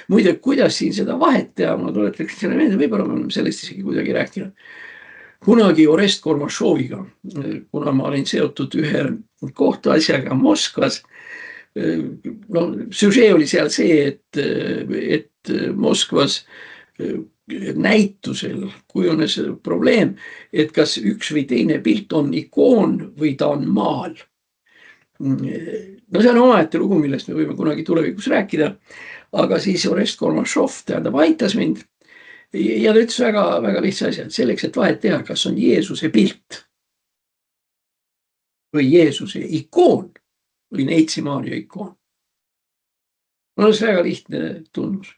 Muide, kuidas siin seda vahet teha, ma tuletaks selle meelde, võib-olla me oleme sellest isegi kuidagi rääkinud. Kunagi Orest Kormašoviga, kuna ma olin seotud ühe kohtuasjaga Moskvas, süžee oli seal see, et Moskvas näitusel kujunes probleem, et kas üks või teine pilt on ikoon või ta on maal. See on omaette lugu, millest me võime kunagi tulevikus rääkida, aga siis Orest Kormašov aitas mind ja ta ütles väga, väga lihtsa asja, et selleks, et vahet teha, kas on Jeesuse pilt või Jeesuse ikoon või Neitsi Maarja ikoon. On see väga lihtne tunnus.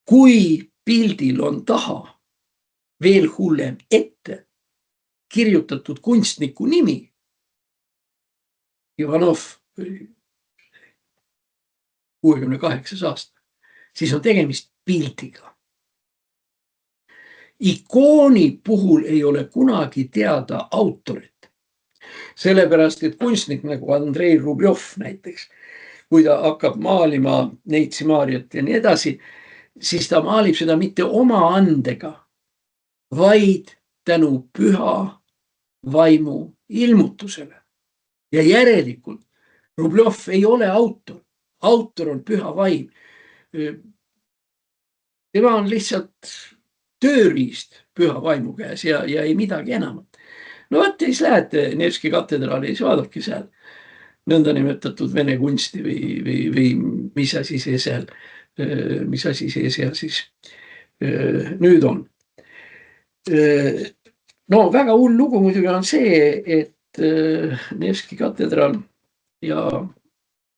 Kui pildil on taha veel hullem ette kirjutatud kunstniku nimi, Ivanov 68 aasta, siis on tegemist pildiga. Ikooni puhul ei ole kunagi teada autorit. Sellepärast, et kunstnik nagu Andrei Rubljov näiteks, kui ta hakkab maalima Neitsi Maarjat ja nii edasi, siis ta maalib seda mitte oma andega, vaid tänu püha vaimu ilmutusele. Ja järelikult Rubljov ei ole autor. Autor on püha vaim. Tema on lihtsalt tööriist püha vaimu käes ja ei midagi enamat. No vaat, siis lähete Nevski katedraali, siis vaadake seal nõndanimetatud vene kunsti või mis asi see seal siis nüüd on. No väga hull lugu muidugi on see, et Nevski katedraal ja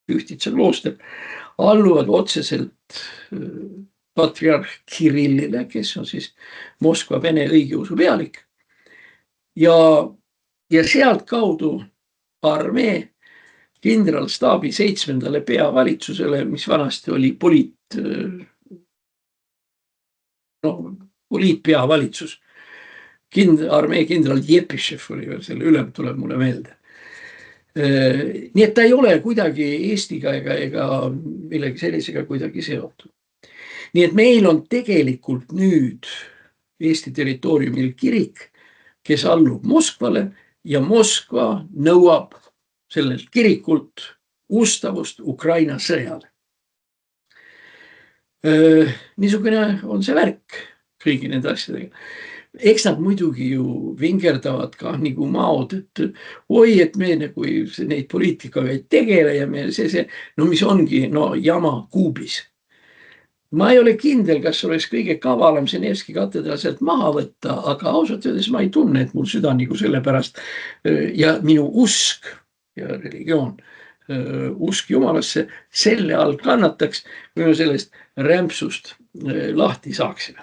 Pühtitsa klooster alluvad otseselt patriarh Kirillile, kes on siis Moskva vene õigeusu pealik. Ja sealt kaudu armee kindralstaabi 7. peavalitsusele, mis vanasti oli poliitpeavalitsus. Armee kindral Jepišev oli veel, selle ülem tuleb mulle meelde. Nii et ta ei ole kuidagi Eestiga ega millegi sellisega kuidagi seotud. Nii et meil on tegelikult nüüd Eesti territooriumil kirik, kes allub Moskvale ja Moskva nõuab sellelt kirikult ustavust Ukraina sõjale. Niisugune on see värk kõigi nende asjadega. Eks nad muidugi ju vingerdavad ka nagu maod, et oi, et me nagu neid poliitikaga ei tegele ja me mis ongi jama kuubis. Ma ei ole kindel, kas oleks kõige kavalam see Nevski katedraal sealt maha võtta, aga ausalt öeldes ma ei tunne, et mul süda nagu selle pärast ja minu usk ja religioon, usk Jumalasse selle all kannataks, kui me sellest rämpsust lahti saaksime.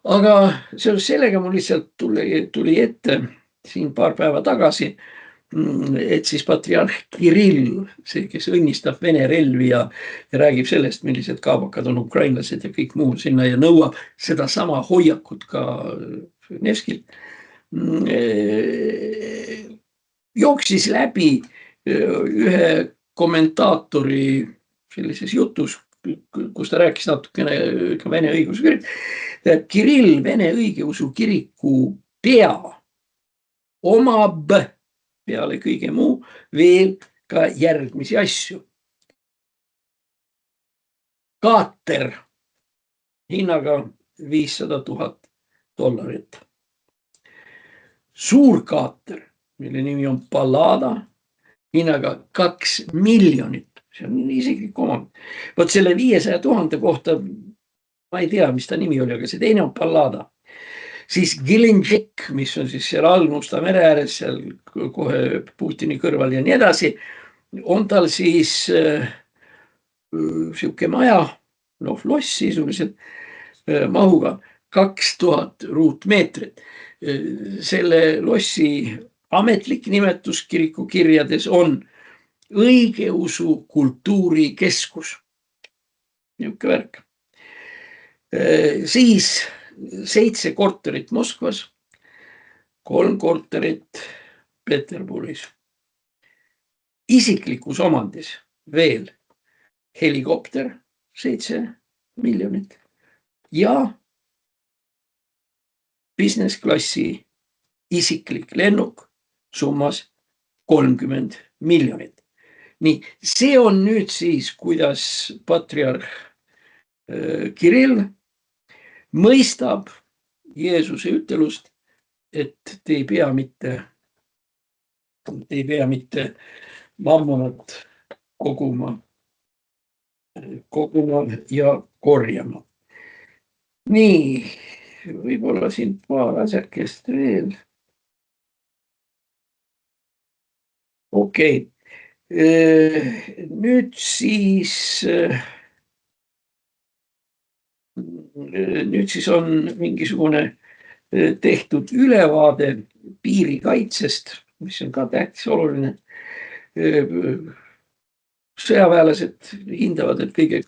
Aga seoses sellega mul lihtsalt tuli ette siin paar päeva tagasi, et siis patriarh Kirill, see, kes õnnistab vene relvi ja räägib sellest, millised kaabakad on ukrainlased ja kõik muu sinna ja nõuab seda sama hoiakut ka Nevskil, jooksis läbi ühe kommentaatori sellises jutus, kus ta rääkis natukene ka vene õigeusu kirik. Kirill, vene õigeusu kiriku pea, omab peale kõige muu veel ka järgmisi asju. Kaater hinnaga $500,000. Suur kaater, mille nimi on Pallada, hinnaga 2 miljonit. See on isiklik omand. Võt selle 500,000 kohta, ma ei tea, mis ta nimi oli, aga see teine on Pallada. Siis Gelendzhik, mis on siis seal all Musta mere ääres, seal kohe Putini kõrval ja nii edasi, on tal siis siuke maja, loss sisuliselt mahuga 2000 ruutmeetrit. Selle lossi ametlik nimetus kiriku kirjades on õigeusu kultuurikeskus. Niuke värk. Siis 7 korterit Moskvas, 3 korterit Peterburis. Isiklikus omandis veel helikopter 7 miljonit ja business klassi isiklik lennuk summas 30 miljonit. Nii, see on nüüd siis, kuidas patriarh Kirill mõistab Jeesuse ütelust, et te ei pea mitte mammonat koguma ja korjama. Nii, võib-olla siin paar asjakest veel. Okei. Nüüd siis on mingisugune tehtud ülevaade piirikaitsest, mis on ka tähtis oluline. Sõjaväelased hindavad, et kõige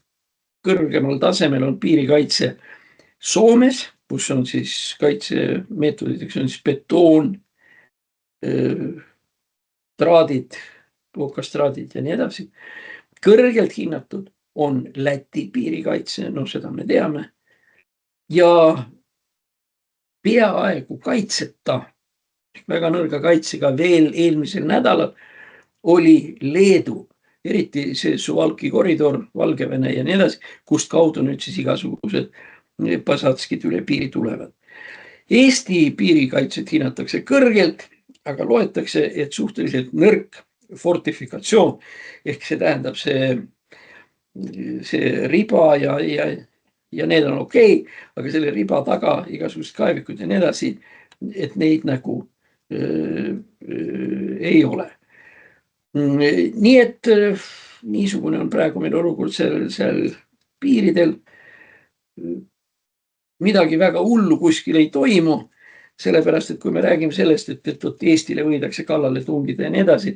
kõrgemal tasemel on piirikaitse Soomes, kus on siis kaitsemeetoditeks on siis betoon, traadid, okastraadid ja nii edasi. Kõrgelt hinnatud on Läti piirikaitse, no seda me teame. Ja peaaegu kaitseta, väga nõrga kaitsega veel eelmisel nädalal oli Leedu, eriti see Suwałki koridor, Valgevene ja nii edasi, kust kaudu nüüd siis igasugused pasatskid üle piiri tulevad. Eesti piirikaitset hinnatakse kõrgelt, aga loetakse, et suhteliselt nõrk fortifikatsioon, ehk see tähendab see riba ja need on okei, aga selle riba taga igasugused kaevikud ja nii edasi, et neid nagu ei ole. Nii et niisugune on praegu meil olukord seal piiridel. Midagi väga hullu kuskil ei toimu, sellepärast, et kui me räägime sellest, et Eestile võidakse kallale tungida ja nii edasi,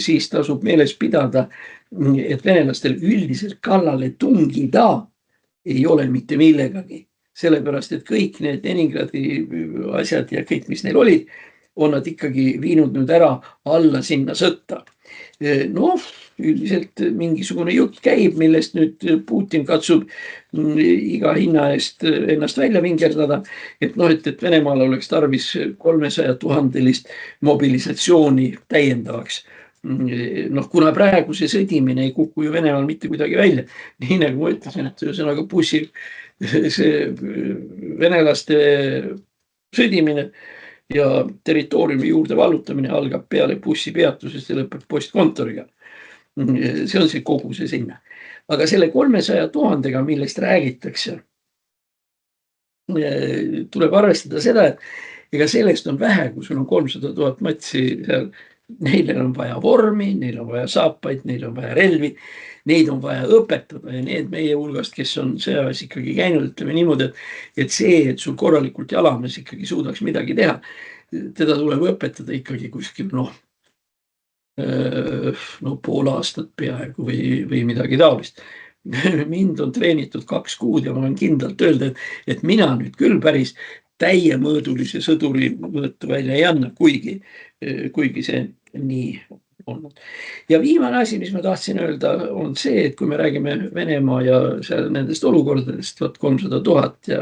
siis tasub meeles pidada, et venelastel üldiselt kallale tungida ei ole mitte millegagi. Sellepärast, et kõik need Leningradi asjad ja kõik, mis neil olid, on nad ikkagi viinud nüüd ära alla sinna sõtta. Noh, üldiselt mingisugune jutt käib, millest nüüd Putin katsub iga hinna eest ennast välja vingerdada, et Venemaal oleks tarvis 300 000 mobilisatsiooni täiendavaks. Kuna praegu see sõdimine ei kuku ju Venemaal mitte kuidagi välja, nii nagu ma ütlesin, et ühesõnaga bussi see venelaste sõdimine ja territooriumi juurde vallutamine algab peale bussipeatusest ja lõpeb postkontoriga. See on see kogu see sinna. Aga selle 300 000-ga, millest räägitakse, tuleb arvestada seda, et ega sellest on vähe, kui sul on 300 000 matsi seal. Neil on vaja vormi, neil on vaja saapaid, neil on vaja relvi, neid on vaja õpetada ja need meie hulgast, kes on sõjaväes ikkagi käinud, ütleme niimoodi, et see, et sul korralikult jalamees ikkagi suudaks midagi teha, teda tuleb õpetada ikkagi kuskil pool aastat peaaegu või midagi taolist. Mind on treenitud 2 kuud ja ma olen kindlalt öelda, et mina nüüd küll päris täiemõõdulise sõduri mõõtu välja ei anna, kuigi see nii olnud. Ja viimane asi, mis ma tahtsin öelda, on see, et kui me räägime Venemaa ja seal nendest olukordadest 300 000 ja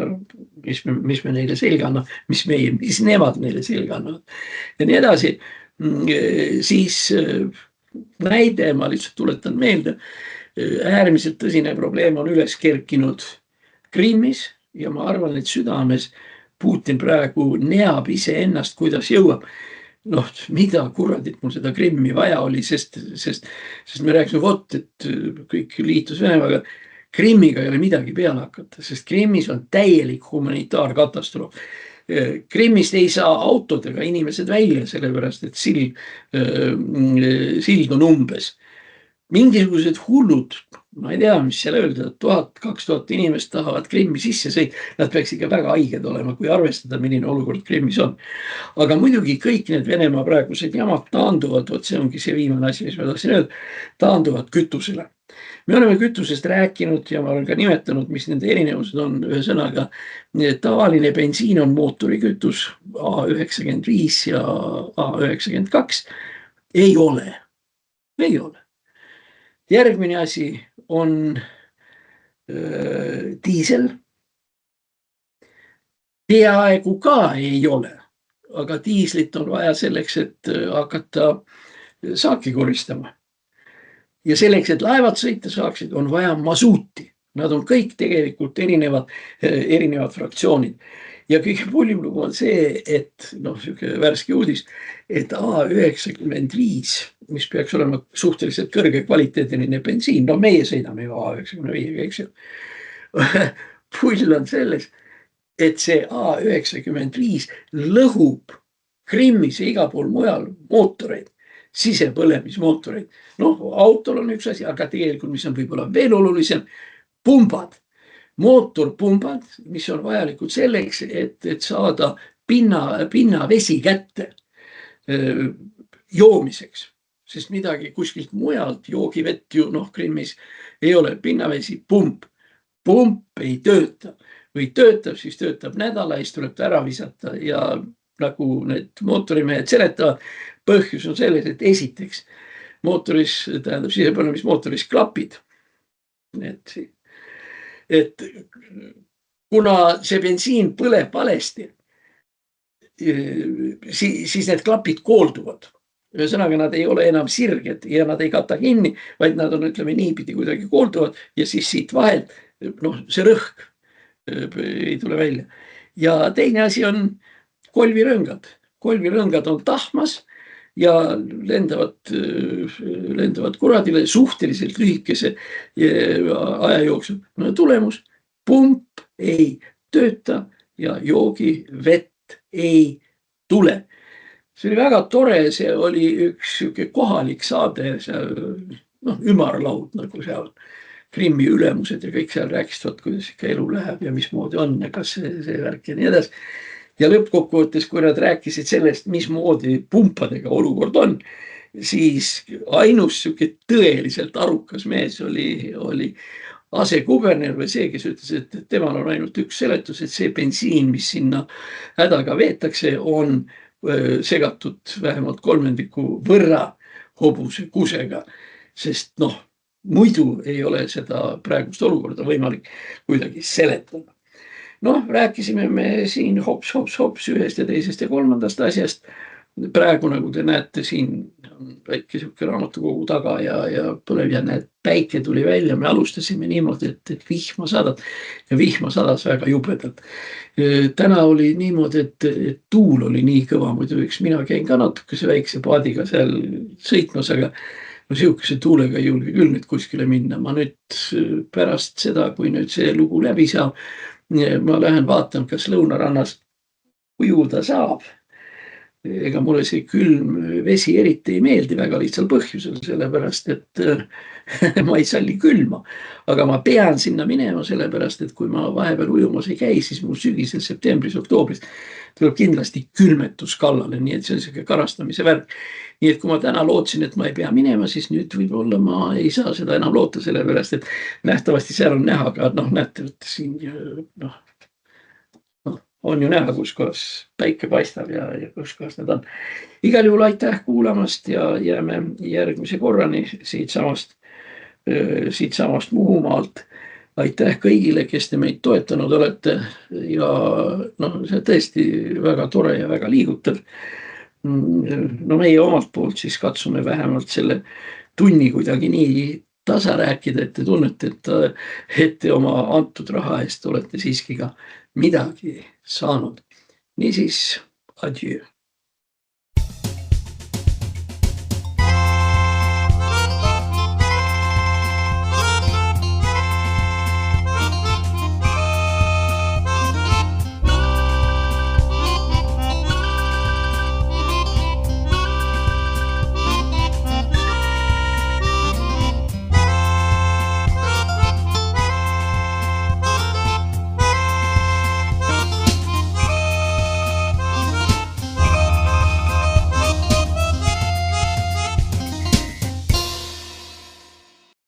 mis me neile selga anname, mis nemad neile selga annavad ja nii edasi, siis näide, ma lihtsalt tuletan meelde, äärmiselt tõsine probleem on üles kerkinud Krimmis ja ma arvan, et südames Putin praegu neab ise ennast, kuidas jõuab. Mida kuradit mul seda Krimmi vaja oli, sest me rääkisime, et kõik liitus Venemaaga. Krimmiga ei ole midagi peale hakata, sest Krimmis on täielik humanitaarkatastroof. Krimmist ei saa autodega inimesed välja, sellepärast, et sild on umbes. Mingisugused hullud, ma ei tea, mis seal öelda, 1000-2000 inimest tahavad Krimmi sisse sõita. Nad peaks ikka väga haiged olema, kui arvestada, milline olukord Krimmis on. Aga muidugi kõik need Venemaa praegused jamad taanduvad, see ongi see viimane asi, mis ma tahtsin öelda, taanduvad kütusele. Me oleme kütusest rääkinud ja ma olen ka nimetanud, mis nende erinevused on. Ühesõnaga, tavaline bensiin on mootorikütus A95 ja A92. Ei ole. Järgmine asi on diisel. Peaaegu ka ei ole, aga diislit on vaja selleks, et hakata saaki koristama. Ja selleks, et laevad sõita saaksid, on vaja masuuti. Nad on kõik tegelikult erinevad fraktsioonid. Ja kõige pullimlugu on see, et värske uudis, et A95, mis peaks olema suhteliselt kõrge kvaliteediline bensiin, meie sõidame ju A95, eks ju. Pull on selles, et see A95 lõhub Krimmis ja igal pool mujal mootoreid, sisepõlemismootoreid. Autol on üks asi, aga tegelikult, mis on võib-olla veel olulisem, pumbad. mootorpumbad, mis on vajalikud selleks, et saada pinnavesi kätte joomiseks, sest midagi kuskilt mujalt joogivett ju Krimmis ei ole, pinnavesi, pump ei tööta või töötab, siis töötab nädala, siis tuleb ta ära visata ja nagu need mootorimehed seletavad, põhjus on selles, et esiteks mootoris, tähendab sisepõlemismootoris klapid. Et kuna see bensiin põleb valesti, siis need klapid koolduvad. Ühesõnaga, nad ei ole enam sirged ja nad ei kata kinni, vaid nad on, ütleme, niipidi kuidagi koolduvad ja siis siit vahelt, see rõhk ei tule välja. Ja teine asi on kolvirõngad. Kolvirõngad on tahmas ja lendavad kuradile suhteliselt lühikese aja jooksul. Tulemus, pump ei tööta ja joogivett ei tule. See oli väga tore, see oli üks kohalik saade, ümarlaud nagu seal. Krimmi ülemused ja kõik seal rääkisid, kuidas ikka elu läheb ja mismoodi on ja kas see värk ja nii edasi. Ja lõppkokkuvõttes, kui nad rääkisid sellest, mismoodi pumpadega olukord on, siis ainus tõeliselt arukas mees oli asekuberner või see, kes ütles, et temal on ainult üks seletus, et see bensiin, mis sinna hädaga veetakse, on segatud vähemalt 3/4 võrra hobuse kusega, sest muidu ei ole seda praegust olukorda võimalik kuidagi seletada. Rääkisime me siin hops ühest ja teisest ja kolmandast asjast. Praegu, nagu te näete, siin on väike sihuke raamatukogu taga ja põlev ja näed, päike tuli välja. Me alustasime niimoodi, et vihma sadas ja vihma sadas väga jubedalt. Täna oli niimoodi, et tuul oli nii kõva, muidu mina käin ka natukese väikse paadiga seal sõitmas, aga sihukese tuulega ei julge küll nüüd kuskile minna. Ma nüüd pärast seda, kui nüüd see lugu läbi saab, ma lähen vaatan, kas lõunarannas ujuda saab. Ega mulle see külm vesi eriti ei meeldi väga lihtsal põhjusel, sellepärast, et ma ei salli külma. Aga ma pean sinna minema, sellepärast, et kui ma vahepeal ujumas ei käi, siis mul sügisel, septembris, oktoobris tuleb kindlasti külmetus kallale, nii et see on selline karastamise värk. Nii et kui ma täna lootsin, et ma ei pea minema, siis nüüd võib-olla ma ei saa seda enam loota, sellepärast, et nähtavasti seal on näha ka, näete, siin on ju näha, kus kohas päike paistab ja kus kohas need on. Igal juhul aitäh kuulamast ja jääme järgmise korrani siitsamast Muhumaalt. Aitäh kõigile, kes te meid toetanud olete ja see tõesti väga tore ja väga liigutav. Meie omalt poolt siis katsume vähemalt selle tunni kuidagi nii tasa rääkida, et te tunnete, et te oma antud raha eest olete siiski ka midagi saanud. Niisiis, adieu.